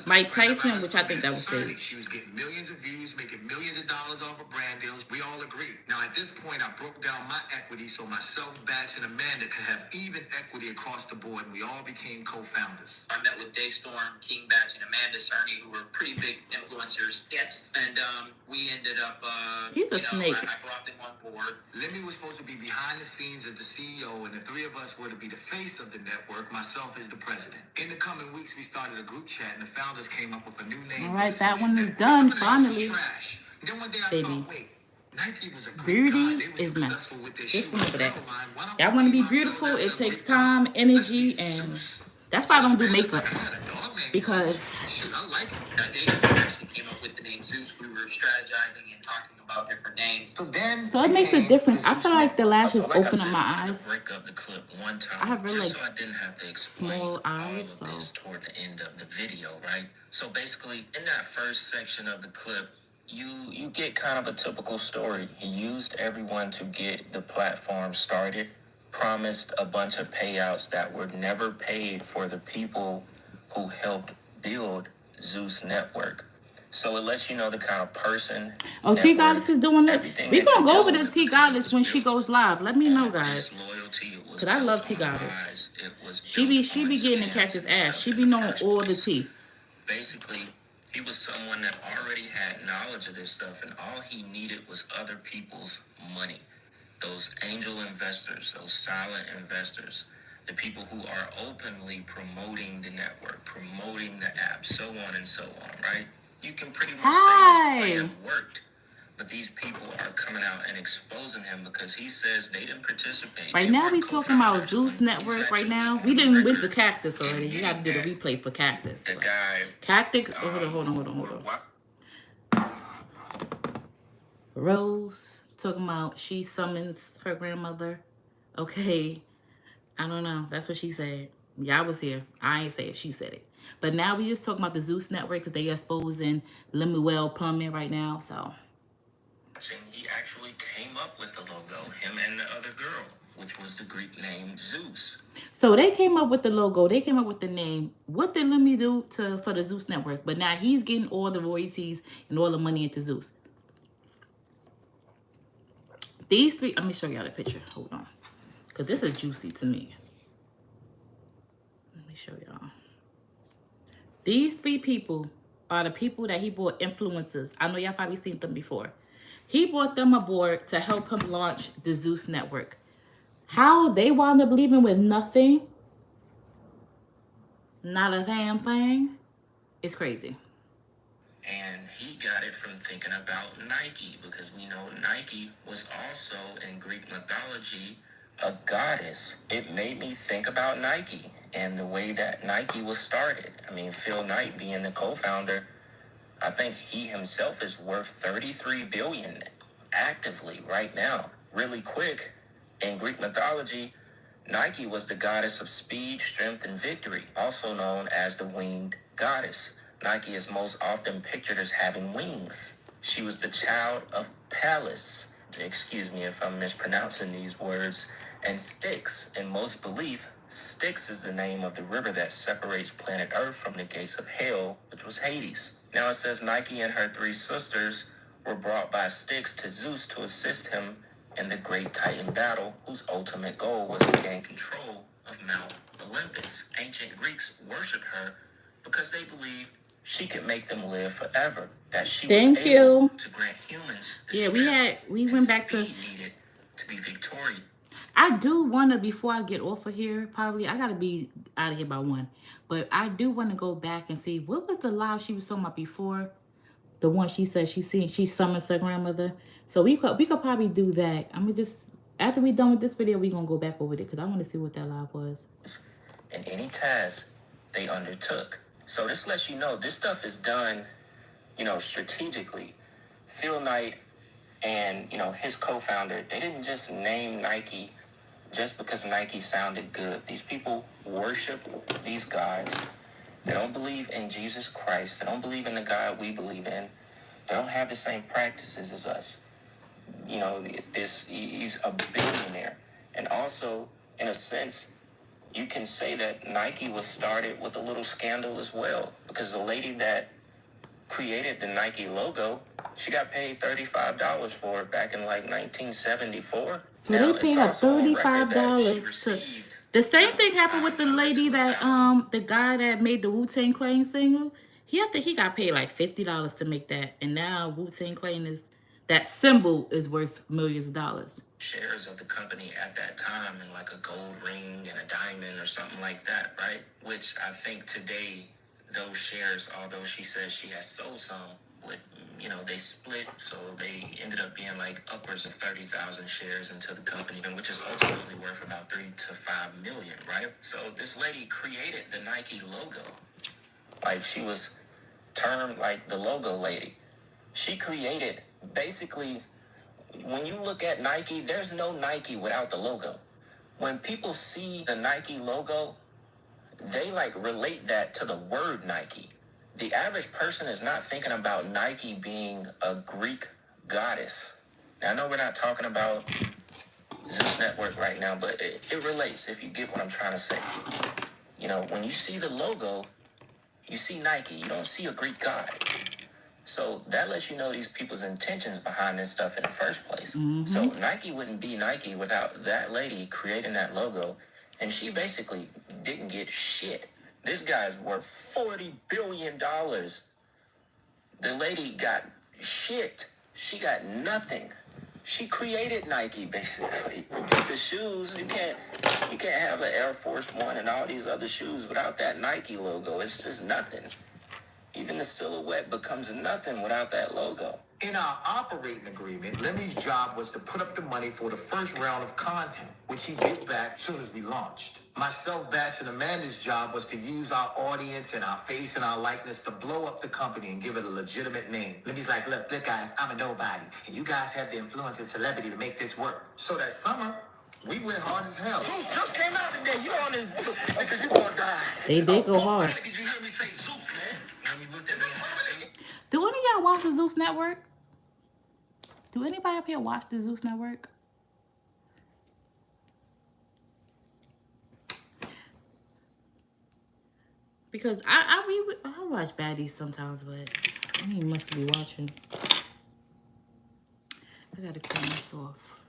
Mike Tyson, which I think that was fake. She was getting millions of views, making millions of dollars off of brand deals. We all agreed. Now at this point, I broke down my equity so myself, Batch, and Amanda could have even equity across the board, and we all became co-founders. I met with Daystorm, King Batch, and Amanda Cerny, who were pretty big influencers. Yes. And we ended up, he's a snake. I brought them on board. Lemmy was supposed to be behind the scenes as the CEO, and the 3 of us were to be the face of the network, myself as the president. In the coming weeks, we started a group chat, and the founders came up with a new name. All right, that one is done, finally. Then one day I Baby. thought, wait, Nike was a Beauty is nice. Just remember that. Y'all want to be beautiful, it takes time, energy, and that's why I don't do makeup. Because Actually came up with the name Zeus. We were strategizing and talking about different names. So it makes a difference. I feel like the lashes open up my eyes. Break up the clip one time. I have really just so I didn't have to explain small eyes, all of this toward the end of the video, right? So basically, in that first section of the clip, you get kind of a typical story. He used everyone to get the platform started, promised a bunch of payouts that were never paid for the people who helped build Zeus Network. So it lets you know the kind of person. Oh, T Goddess is doing it. We're gonna go over to T Goddess when she goes live. Let me know, guys. Because I love T Goddess. She be getting the cactus ass. She be knowing all the tea. Basically, he was someone that already had knowledge of this stuff, and all he needed was other people's money. Those angel investors, those silent investors, the people who are openly promoting the network, promoting the app, so on and so on, right? You can pretty much say this plan worked, but these people are coming out and exposing him because he says they didn't participate. Right now we talking about Zeus Network right now. We didn't went to Cactus already. You got to do the replay for Cactus. The guy... Cactus... Oh, hold on. Rose talking about she summons her grandmother. Okay. I don't know. That's what she said. Y'all was here. I ain't say it. She said it. But now we just talking about the Zeus Network because they exposing Lemuel Plummer right now. So he actually came up with the logo, him and the other girl, which was the Greek name Zeus. So they came up with the logo. They came up with the name. What did Lemmy do for the Zeus Network? But now he's getting all the royalties and all the money into Zeus. These 3, let me show y'all the picture. Hold on. Because this is juicy to me. Let me show y'all. These 3 people are the people that he brought influencers. I know y'all probably seen them before. He brought them aboard to help him launch the Zeus Network. How they wound up leaving with nothing? Not a damn thing. It's crazy. And he got it from thinking about Nike, because we know Nike was also in Greek mythology a goddess. It made me think about Nike and the way that Nike was started. I mean, Phil Knight being the co-founder, I think he himself is worth $33 billion actively right now. Really quick, in Greek mythology, Nike was the goddess of speed, strength, and victory, also known as the winged goddess. Nike is most often pictured as having wings. She was the child of Pallas, excuse me if I'm mispronouncing these words, and Styx. In most belief, Styx is the name of the river that separates planet Earth from the gates of hell, which was Hades. Now it says Nike and her 3 sisters were brought by Styx to Zeus to assist him in the great Titan battle, whose ultimate goal was to gain control of Mount Olympus. Ancient Greeks worshipped her because they believed she could make them live forever, that she was able to grant humans the strength we went back to needed to be victorious. I do want to, before I get off of here, probably, I got to be out of here by 1. But I do want to go back and see, what was the live she was talking about before? The one she said she summons her grandmother. So we could probably do that. I'm going to just, after we're done with this video, we're going to go back over it because I want to see what that live was. In any task they undertook. So this lets you know this stuff is done, strategically. Phil Knight and, his co-founder, they didn't just name Nike just because Nike sounded good. These people worship these gods. They don't believe in Jesus Christ. They don't believe in the God we believe in. They don't have the same practices as us. He's a billionaire. And also, in a sense, you can say that Nike was started with a little scandal as well, because the lady that created the Nike logo, she got paid $35 for it back in like 1974. So now, they paid her $35. The same thing happened with the lady that the guy that made the Wu-Tang Clan single. I think he got paid like $50 to make that, and now Wu-Tang Clan that symbol is worth millions of dollars. Shares of the company at that time, and like a gold ring and a diamond or something like that, right? Which I think today, those shares, although she says she has sold some, they split, so they ended up being like upwards of 30,000 shares into the company, which is ultimately worth about 3 to 5 million, right? So this lady created the Nike logo. Like, she was termed like the logo lady. She created, basically, when you look at Nike, there's no Nike without the logo. When people see the Nike logo, they relate that to the word Nike. The average person is not thinking about Nike being a Greek goddess. Now, I know we're not talking about Zeus Network right now, but it relates, if you get what I'm trying to say. When you see the logo, you see Nike. You don't see a Greek god. So that lets you know these people's intentions behind this stuff in the first place. Mm-hmm. So Nike wouldn't be Nike without that lady creating that logo. And she basically didn't get shit. This guy's worth $40 billion. The lady got shit. She got nothing. She created Nike, basically. Forget the shoes. You can't have an Air Force One and all these other shoes without that Nike logo. It's just nothing. Even the silhouette becomes nothing without that logo. In our operating agreement, Lemmy's job was to put up the money for the first round of content, which he did back as soon as we launched. Myself, Batch, and Amanda's job was to use our audience and our face and our likeness to blow up the company and give it a legitimate name. Lemmy's like, look guys, I'm a nobody, and you guys have the influence and celebrity to make this work. So that summer, we went hard as hell. Zeus just came out today. You on this because you gonna die. They did go hard. Did you hear me say Zeus, man? When you looked at me and said, do any of y'all watch the Zeus Network? Do anybody up here watch the Zeus Network? Because I watch baddies sometimes, but I ain't much to be watching. I gotta clean this off.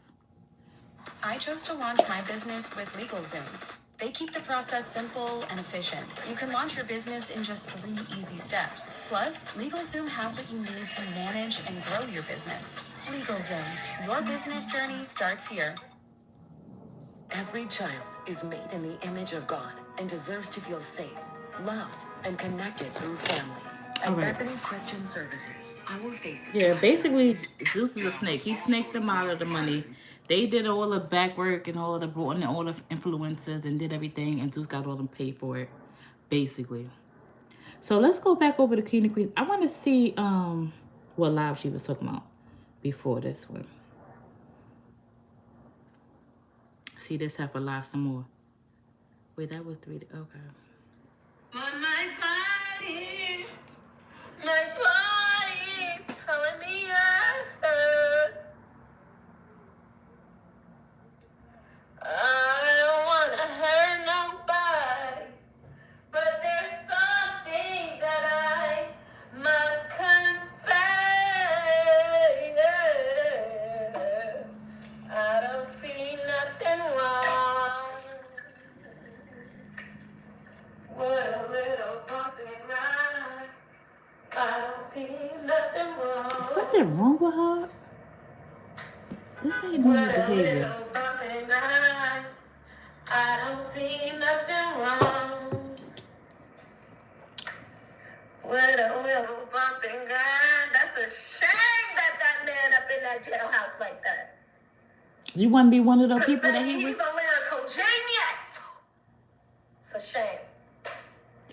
I chose to launch my business with LegalZoom. They keep the process simple and efficient. You can launch your business in just 3 easy steps. Plus, LegalZoom has what you need to manage and grow your business. LegalZoom, your business journey starts here. Every child is made in the image of God and deserves to feel safe, loved, and connected through family. At Bethany Christian Services, our faith. Yeah, basically, Zeus is a snake. He snaked them out of the money. They did all the back work and all the brought in all the influencers and did everything, and Zeus got all them paid for it, basically. So let's go back over to King and Queen. I want to see what live she was talking about before this one. See this type of live some more. Wait, that was 3. Okay. But my body's telling me I don't wanna hurt nobody, but there's something that I must confess. I don't see nothing wrong with a little bump and grind. I don't see nothing wrong. Is something wrong with her? This ain't normal behavior. I don't see nothing wrong with a little bump and grind. That's a shame that man up in that jailhouse like that. You want to be one of those people that he was? He's a lyrical genius. It's a shame.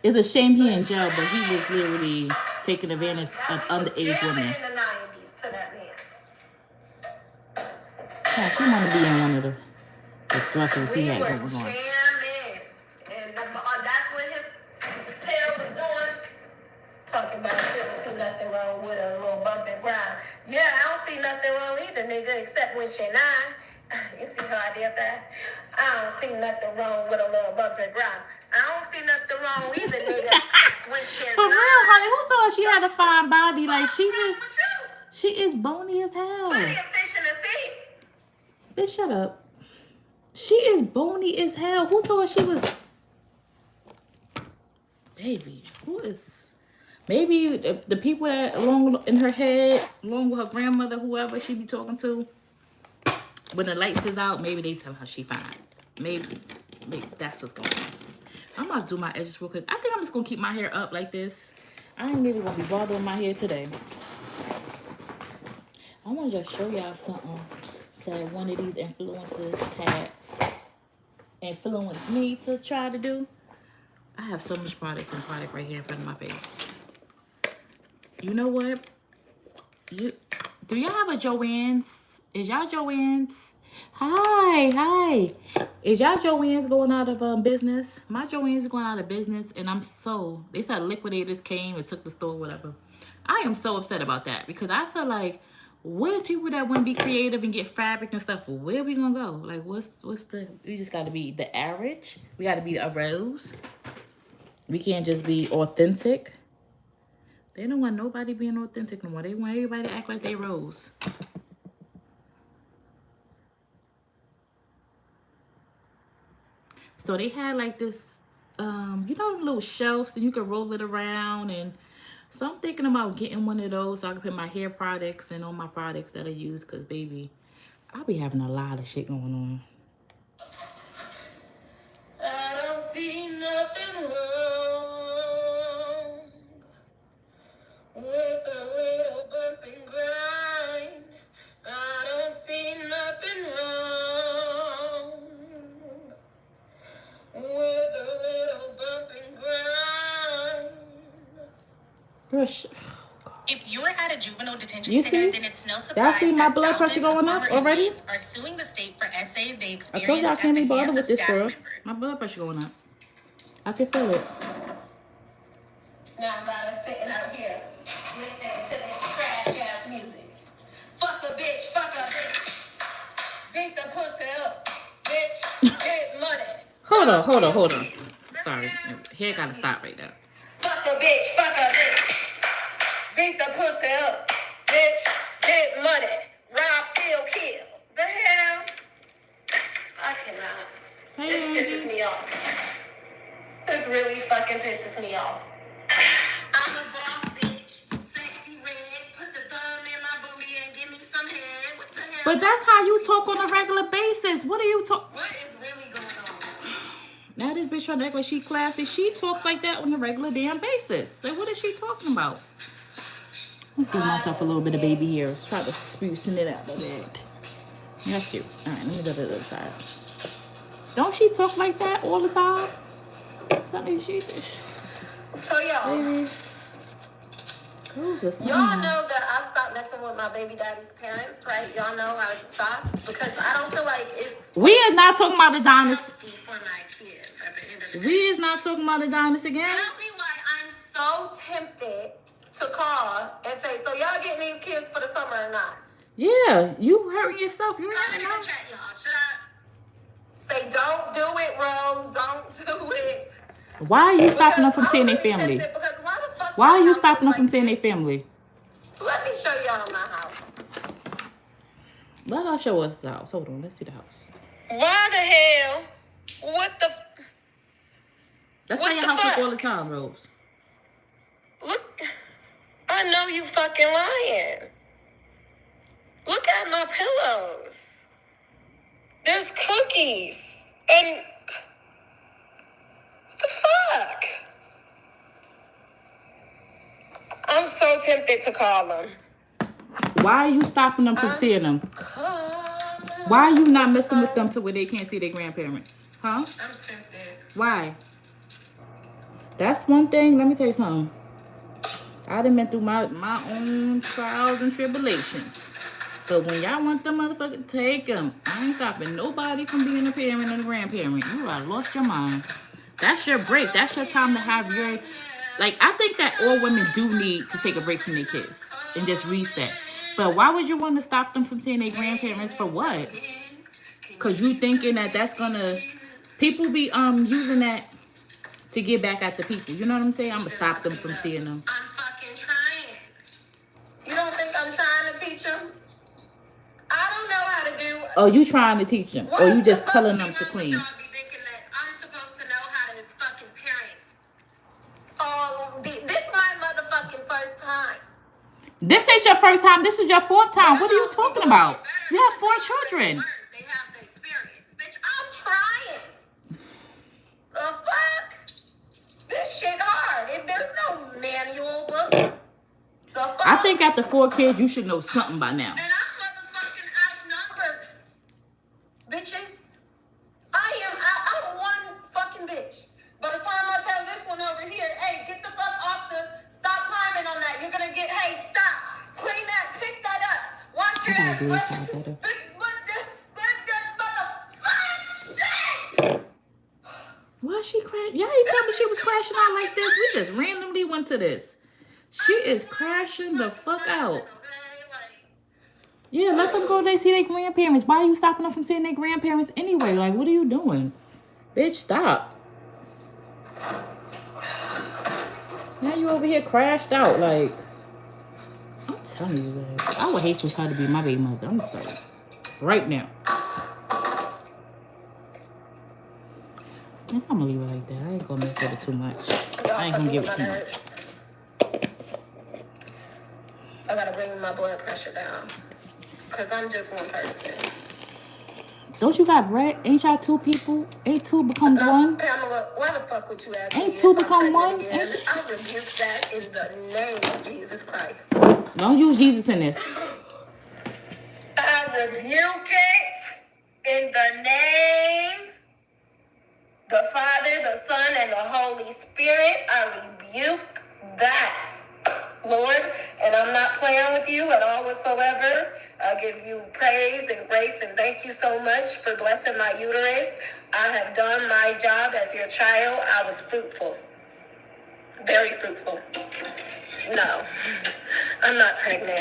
It's a shame he in jail, but he was literally taking advantage of underage women. In the 90s to that man. Yeah, she want to be in one of the thrusters he had going on. And that's what his tail was doing. Talking about shit, don't see nothing wrong with a little bump and grind. Yeah, I don't see nothing wrong either, nigga, except when she nine. You see how I did that? I don't see nothing wrong with a little bump and grind. I don't see nothing wrong either, nigga, except when she's For real, honey, who told her she had a fine body? Like, she is bony as hell. Plenty of fish in the sea. Bitch, shut up. She is bony as hell. Who told her she was... Baby, who is... Maybe the people that along in her head, along with her grandmother, whoever she be talking to, when the lights is out, maybe they tell her she fine. Maybe that's what's going on. I'm about to do my edges real quick. I think I'm just going to keep my hair up like this. I ain't even going to be bothering my hair today. I want to just show y'all something. So one of these influencers had influenced me to try to do. I have so much product right here in front of my face. You know what? Do y'all have a Joann's? Is y'all Joann's? Hi. Is y'all Joann's going out of business? My Joann's going out of business, and they said liquidators came and took the store, whatever. I am so upset about that because I feel like, what is people that want to be creative and get fabric and stuff? Where are we gonna go? Like, we just got to be the average. We got to be a rose. We can't just be authentic. They don't want nobody being authentic no more. They want everybody to act like they rose. So they had like this, little shelves, and you could roll it around. And so I'm thinking about getting one of those so I can put my hair products and all my products that I use. Because, baby, I'll be having a lot of shit going on. I don't see nothing wrong with a little bump and grind. I don't see nothing wrong with a little bump and grind. Rush. If you're at a juvenile detention center, then it's no surprise y'all see my blood pressure going up already? Are suing the state for essay they I experienced told y'all I can't be bothered with this girl. members. My blood pressure going up. I can feel it. Now I gotta sit out here listening to this trash ass music. Fuck a bitch. Beat the pussy up, bitch. Get money. Hold on. Sorry, hair gotta stop right now. Fuck a bitch. Beat the pussy up, bitch. Get money. Rob, steal, kill. The hell? I cannot. This pisses me off. This really fucking pisses me off. I'm a boss bitch. Sexy red. Put the thumb in my booty and give me some head. What the hell? But that's how you talk on a regular basis. What are you talking? What is really going on? Now this bitch trying to act like she classy. She talks like that on a regular damn basis. So what is she talking about? Let's give myself a little bit of baby hairs. Try to sprucing it out a bit. That's cute. All right, let me go to the other side. Don't she talk like that all the time? Something she. So y'all, Baby. y'all know that I stopped messing with my baby daddy's parents, right? Y'all know I stopped because I don't feel like it's. We is not talking about the dynasty. For my kids at the end of the day. We is not talking about the dynasty again. Tell me why I'm so tempted to call and say, so y'all getting these kids for the summer or not? Yeah, you hurting yourself. You I'm in the chat, y'all. Should I say, don't do it, Rose? Don't do it. Why are you stopping them from seeing their family? Why are you stopping them from seeing their family? Let me show y'all my house. Let her show us the house. Hold on, let's see the house. Why the hell? What the? That's how your house look all the time, Rose. Look, I know you fucking lying. Look at my pillows. There's cookies and what the fuck? I'm so tempted to call them. Why are you stopping them from seeing them? Why are you not messing with them to where they can't see their grandparents? Huh? I'm tempted. Why? That's one thing. Let me tell you something. I done been through my own trials and tribulations. But when y'all want them motherfuckers, take them. I ain't stopping nobody from being a parent and a grandparent. You are lost your mind. That's your break. That's your time to have your... Like, I think that all women do need to take a break from their kids and just reset. But why would you want to stop them from seeing their grandparents for what? Because you thinking that that's going to... People be using that to get back at the people. You know what I'm saying? I'm going to stop them from seeing them. I'm fucking trying. You don't think I'm trying to teach them? I don't know how to do... Oh, you trying to teach them? Or you just telling them to Queen? This my motherfucking first time. This ain't your first time. This is your fourth time. What are you talking about? You have 4 children. They have the experience. Bitch, I'm trying. The fuck? This shit hard. If there's no manual book. The fuck? I think after 4 kids, you should know something by now. And I'm motherfucking outnumbered. Bitches. I'm one fucking bitch. By the time I tell this one over here, hey, get the fuck off stop climbing on that. You're gonna get, hey, stop. Clean that, pick that up. Wash your ass, brush your teeth. Why is she crashing? Y'all ain't tell me she was crashing out like this. We just randomly went to this. She is crashing the fuck out. Yeah, let them go. They see their grandparents. Why are you stopping them from seeing their grandparents anyway? Like, what are you doing? Bitch, stop. Now you over here crashed out. Like, I'm telling you, like, I would hate for her to be my baby mother. I'm sorry. Right now. Guess I'm gonna leave it like that. I ain't gonna mess with it too much. I ain't gonna give it too much. I gotta bring my blood pressure down. Because I'm just one person. Don't you got Brett? Ain't y'all 2 people? Ain't 2 become 1? Pamela, why the fuck would you ask Ain't 2 become 1? I rebuke that in the name of Jesus Christ. Don't use Jesus in this. I rebuke it in the name the Father, the Son, and the Holy Spirit. I rebuke that, Lord, and I'm not playing with you at all whatsoever. I give you praise and grace and thank you so much for blessing my uterus. I have done my job as your child. I was fruitful. Very fruitful. No, I'm not pregnant.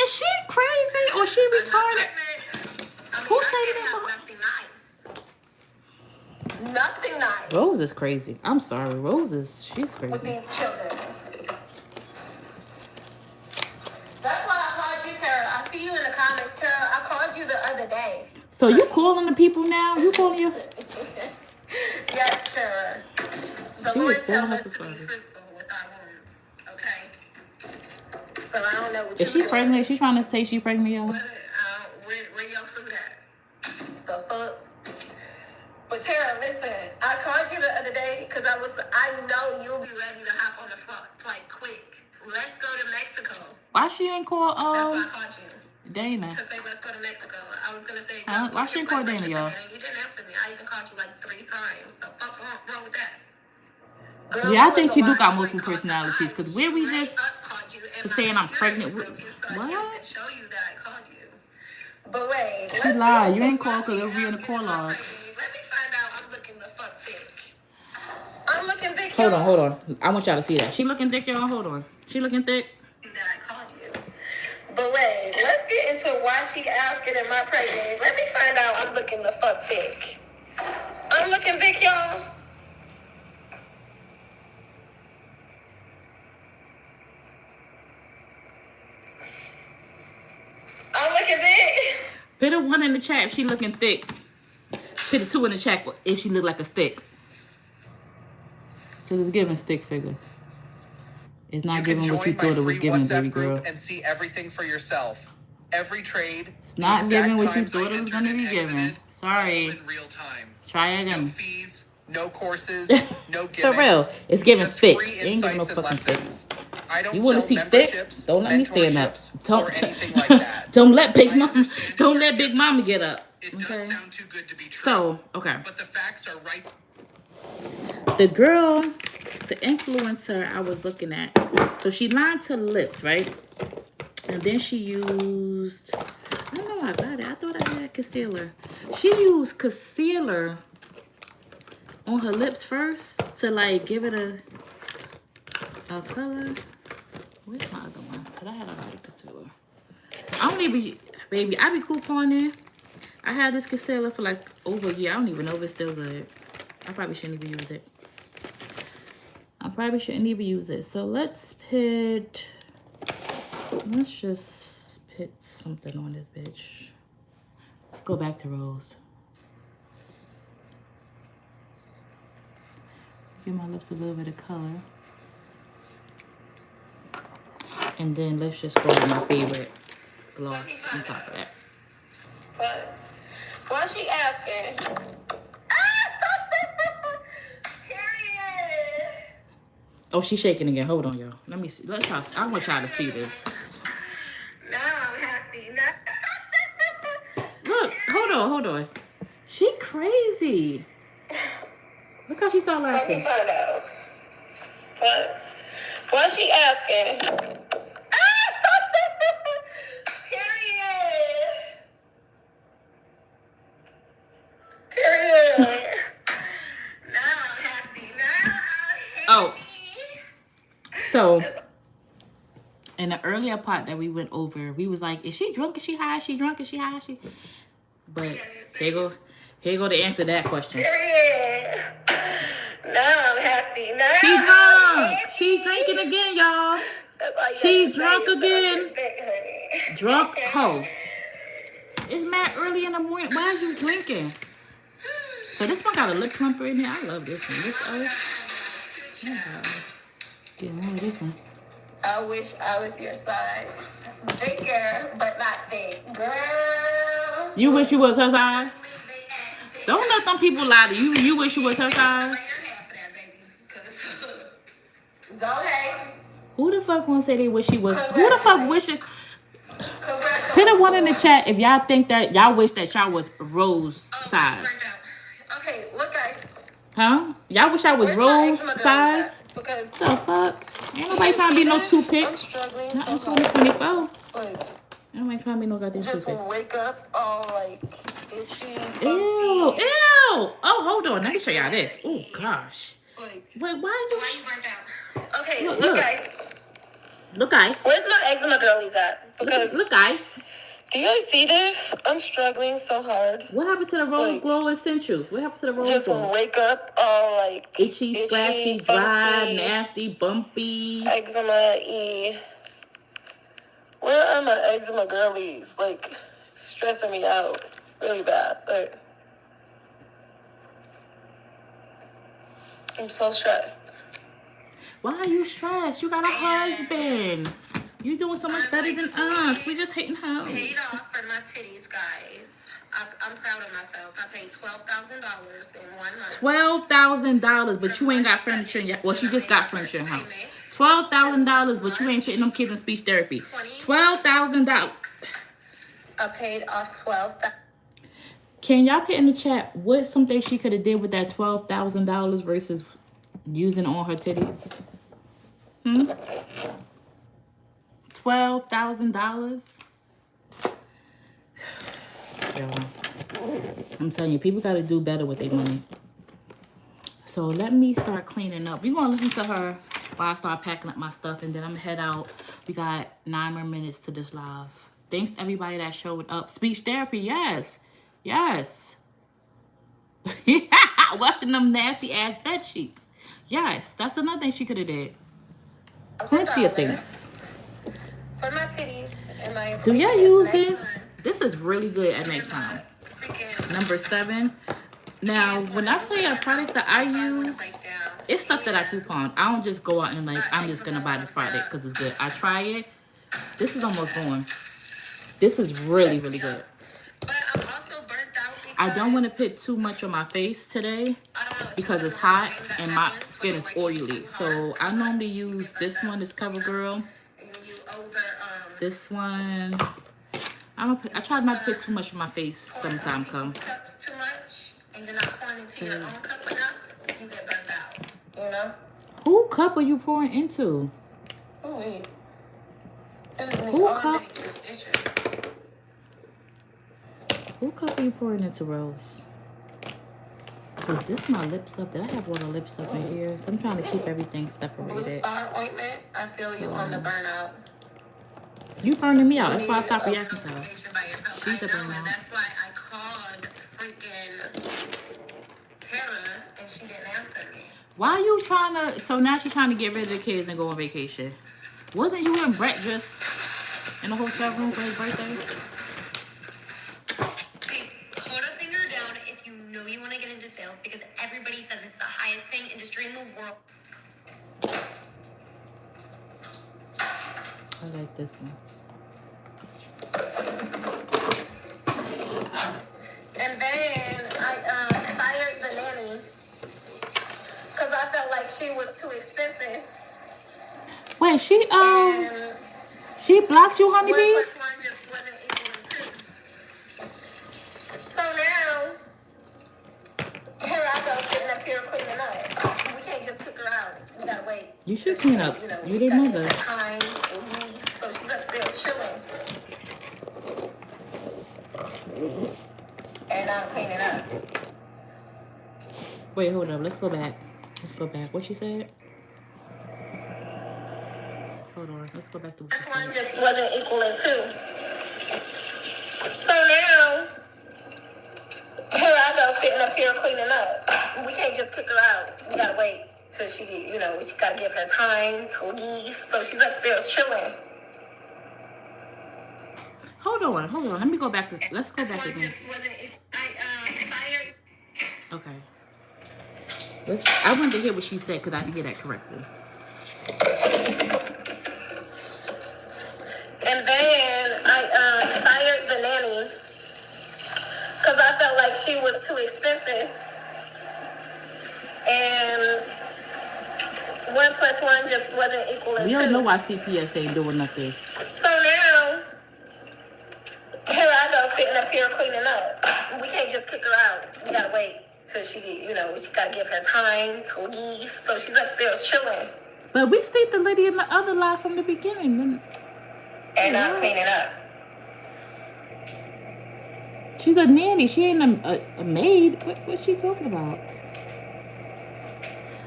Is she crazy or she retarded? Who said that? Nothing nice. Nothing nice. Rose is crazy. I'm sorry. She's crazy. With these children. That's why I called you, Tara. I see you in the comments, Tara. I called you the other day. So you calling the people now? You calling your... Yes, Tara. The Lord tells us to be fruitful with our wombs. Okay? So I don't know what Is she pregnant? Is she trying to say she pregnant, y'all? Where your food at? the fuck? But Tara, listen, I called you the other day because I know you'll be ready to hop on the flight quick. Let's go to Mexico. Why she ain't call That's why I called you. Dana? To say let's go to Mexico. I was gonna say Why she ain't call Dana, y'all? You didn't answer me. I even called you like 3 times. The fuck wrong with that? Girl, yeah, I think she do got multiple personalities. Cause where we just to saying I'm pregnant with what? Show you that I called you. But wait, she lied. You ain't called because it'll be in the call log. Let me find out. I'm looking the fuck thick. I'm looking thick. Hold on. I want y'all to see that. She looking thick, y'all. Hold on. She looking thick. That I called you. But wait, let's get into why she asking am I pregnant. Let me find out. I'm looking the fuck thick. I'm looking thick, y'all. I'm looking thick. Put a 1 in the chat if she looking thick. Put a 2 in the chat if she look like a stick. Because it's giving stick figure. It's not giving what you thought it was giving, baby girl. And see everything for yourself. Every trade. It's not giving what you thought it was going to be given. Sorry. In real time. Try again. No fees, no courses, no gimmicks. For real. It's giving stick. It ain't giving no insights fucking stick. You want to see thick? Don't let me stand up. Don't let Big Mama. Don't let Big Mama get up. It does sound too good to be true. So, okay. But the facts are right. The girl, the influencer I was looking at, so she lined her lips, right? And then she used, I don't know why I got it. I thought I had concealer. She used concealer on her lips first to like give it a color. Where's my other one? Because I had a lot of concealer. I don't even, baby, I be couponing. I had this concealer for like over a year. I don't even know if it's still good. I probably shouldn't even use it. So let's just put something on this bitch. Let's go back to Rose. Give my lips a little bit of color. And then let's just go with my favorite gloss on top of that. But why she asking? Oh, she's shaking again. Hold on, y'all. Let me see. I want y'all to see this. Now I'm happy. Look, hold on. She crazy. Look how she start laughing. Let me find out. But why she asking? Period. Now I'm happy. Oh. So, in the earlier part that we went over, we was like, is she drunk? Is she high? Is she drunk? Is she high? But here go to answer that question. Period. Now I'm happy. Now she's drunk. She's drinking again, y'all. She's drunk again. Drunk hoe. It's mad early in the morning. Why are you drinking? So this one got a lip plumper in here. I love this one. Get more of this one. I wish I was your size. Bigger, but not big. Girl. You wish you was her size? Don't let them people lie to you. You wish you was her size? Who the fuck wanna say they wish she was? Who the fuck wishes? Put a 1 in the chat if y'all think that y'all wish that y'all was Rose size. Okay, look guys. Huh? Y'all wish I was Rose size? Because the fuck? Ain't nobody trying to be no 2-pick. I'm struggling Not so in 2024. Like, Nobody trying to be no goddamn 2-pick. just wake up all like itchy. Ew. Oh, hold on. Let me show y'all this. Oh gosh. Like, wait, why you burnt out? Okay, look guys. Look guys. Where's my eczema girlies at? Because look guys. do you guys see this? I'm struggling so hard. What happened to the rose glow essentials? What happened to the rose just glow? Just wake up all like itchy, scratchy, dry, nasty, bumpy. Eczema-y. Where are my eczema girlies? Like, stressing me out really bad. Like, I'm so stressed. Why are you stressed? You got a husband. You're doing so much better than us. We're just hating hoes. Paid off for my titties, guys. I'm proud of myself. I paid $12,000 in 1 month. $12,000, but you ain't got furniture in your. Well, she just got furniture in her house. $12,000, but you ain't putting them kids in speech therapy. $12,000. I paid off $12,000. Can y'all put in the chat what's something she could have did with that $12,000 versus using on her titties? $12,000. I'm telling you, people got to do better with their money. So let me start cleaning up. We're going to listen to her while I start packing up my stuff, and then I'm going to head out. We got 9 more minutes to this live. Thanks to everybody that showed up. Speech therapy, yes. Yes. Watching them nasty ass bed sheets. Yes, that's another thing she could have did. Plenty of things. For my titties and my. Do y'all use this? This is really good at nighttime. Number 7. Now, when I tell you the products that I use, it's stuff that I coupon. I don't just go out and like, I'm just going to buy the product because it's good. I try it. This is almost gone. This is really, really good. But I'm also burnt out because I don't want to put too much on my face today because it's hot and my skin is oily. So I normally use this one, this CoverGirl. This one. I try not to put too much on my face sometime come. Too much and you're not pouring into your own cup enough, you get burned out. You know? Who cup are you pouring into? Who cup? Who cup are you pouring into, Rose? Because this my lip stuff. Did I have all the lip stuff in here? I'm trying to keep everything separated. Blue Star ointment, I feel you on the burnout. You burning me out. That's why I stopped reacting to her. She's the burnout. That's why I called freaking Tara and she didn't answer me. Why are you trying to... So now she's trying to get rid of the kids and go on vacation. Wasn't you and Brett just in the hotel room for his birthday? Put a finger down if you know you want to get into sales because everybody says it's the highest paying industry in the world. I like this one. And then I fired the nanny because I felt like she was too expensive. Wait, she blocked you, honeybee? So now, here I go sitting up here cleaning up. We can't just kick her out. We gotta wait. You should clean up. You didn't know that. Time to leave. So she's upstairs chilling. And I'm cleaning up. Wait, hold up. Let's go back. What she said? Hold on. Let's go back to what she This one said. just wasn't equaling 2. So now, here I go sitting up here cleaning up. We can't just kick her out. We gotta wait till she, we gotta give her time to leave. So she's upstairs chilling. Hold on. Let me go back. Let's go back again. Okay. I wanted to hear what she said because I didn't hear that correctly. And then I fired the nanny because I felt like she was too expensive. And 1 + 1 just wasn't equaling 2. We don't know why CPS ain't doing nothing. So now, here I go sitting up here cleaning up. We can't just kick her out. We gotta wait till she, we gotta give her time to leave. So she's upstairs chilling. But we see the lady in the other live from the beginning. And I'm cleaning up. She's a nanny. She ain't a maid. What's she talking about?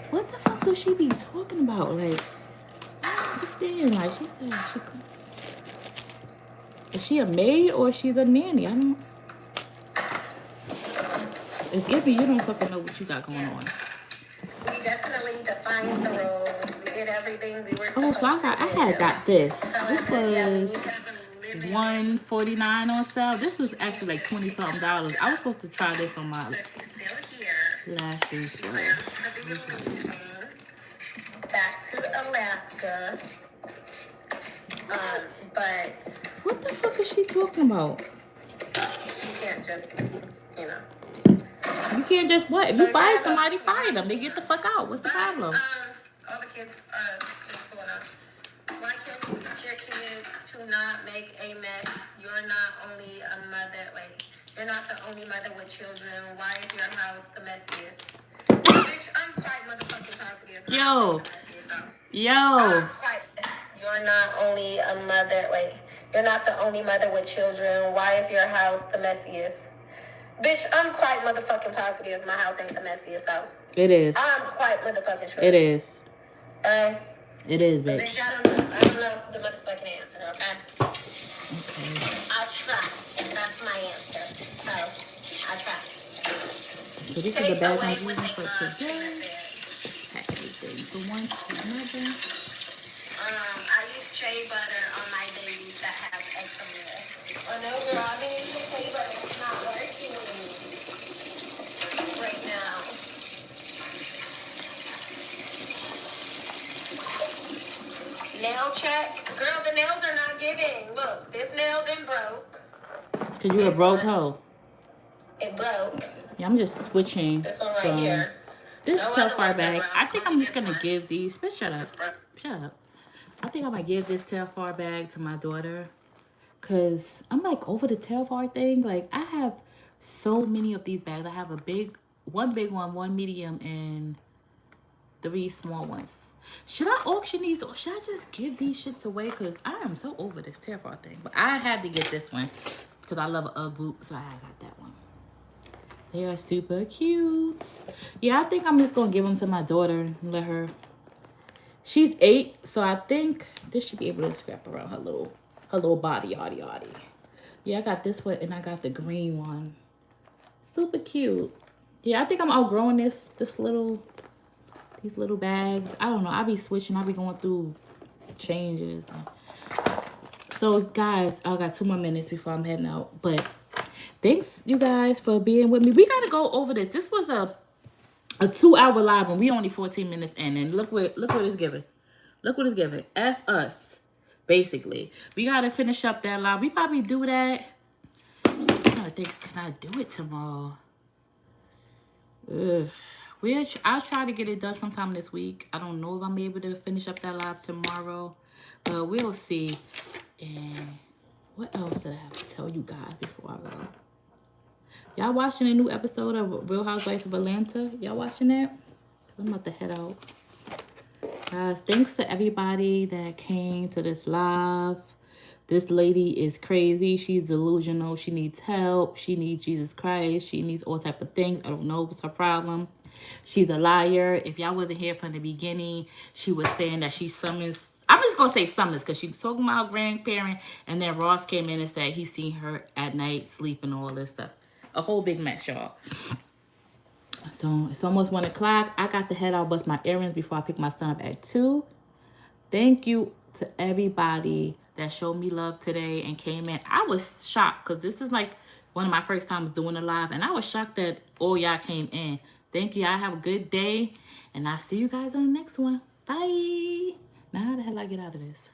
What the fuck does she be talking about? Like, I understand. Like, she said she could. Is she a maid or is she the nanny? I don't. It's giving you don't fucking know what you got going on. We definitely defined the roles. We did everything we were Oh, so I had got this. This was $149 on sale. This was actually like $20-something. I was supposed to try this on my lashes. Back to Alaska. But What the fuck is she talking about? you can't just, you know. You can't just what? If So you fire guys, somebody, fire them. They get the fuck out. What's the problem? All the kids are in school now. Why can't you teach your kids to not make a mess? You're not only a mother. Wait, you're not the only mother with children. Why is your house the messiest? Bitch, I'm quite motherfucking positive. Yo. You're not only a mother. Wait, you're not the only mother with children. Why is your house the messiest? Bitch, I'm quite motherfucking positive my house ain't the messiest though. It is. I'm quite motherfucking sure. It is. Alright? It is, bitch. Bitch, I don't know the motherfucking answer, okay? I'll try. That's my answer. So, I'll try. So this is the bag I'm using for today. Pack everything for one to another. I use shea butter on my babies that have eczema. I know, girl, I've been using shea butter. It's not working right now. Nail check. Girl, the nails are not giving. Look, this nail then broke. Cause you a broke hoe. It broke. Yeah, I'm just switching. This one right here. This No tail other far ones are bag. broke. I think I'm Only just this gonna one. give these. But shut up. Shut up. I think I'm gonna give this tail far bag to my daughter. Cause I'm like over the tail far thing. Like I have so many of these bags. I have one big one, one medium, and 3 small ones. Should I auction these or should I just give these shits away? Cause I am so over this tail far thing. But I had to get this one because I love an UGG boot, so I got that one. They are super cute. Yeah, I think I'm just gonna give them to my daughter and let her. She's 8, so I think this should be able to scrap around her little body, yaddy. Yeah, I got this one and I got the green one. Super cute. Yeah, I think I'm outgrowing these little bags. I don't know. I'll be switching. I'll be going through changes. So guys, I got 2 more minutes before I'm heading out. But thanks you guys for being with me. We gotta go over this. This was a 2-hour live and we only 14 minutes in. And look what it's giving. Look what it's giving. F us. Basically. We gotta finish up that live. We probably do that. I'm trying to think, can I do it tomorrow? Ugh. I'll try to get it done sometime this week. I don't know if I'm able to finish up that live tomorrow. But we'll see. And what else did I have to tell you guys before I go? Y'all watching a new episode of Real Housewives of Atlanta? Y'all watching that? I'm about to head out. Guys, thanks to everybody that came to this live. This lady is crazy. She's delusional. She needs help. She needs Jesus Christ. She needs all type of things. I don't know what's her problem. She's a liar. If y'all wasn't here from the beginning, she was saying that she summons. I'm just going to say summons because she was talking about her grandparent. And then Ross came in and said he seen her at night sleeping and all this stuff. A whole big mess, y'all. So it's almost 1 o'clock. I got to head out, bust my errands before I pick my son up at 2. Thank you to everybody that showed me love today and came in. I was shocked because this is like one of my first times doing a live. And I was shocked that all y'all came in. Thank you. Y'all have a good day. And I'll see you guys on the next one. Bye. Now how the hell I get out of this?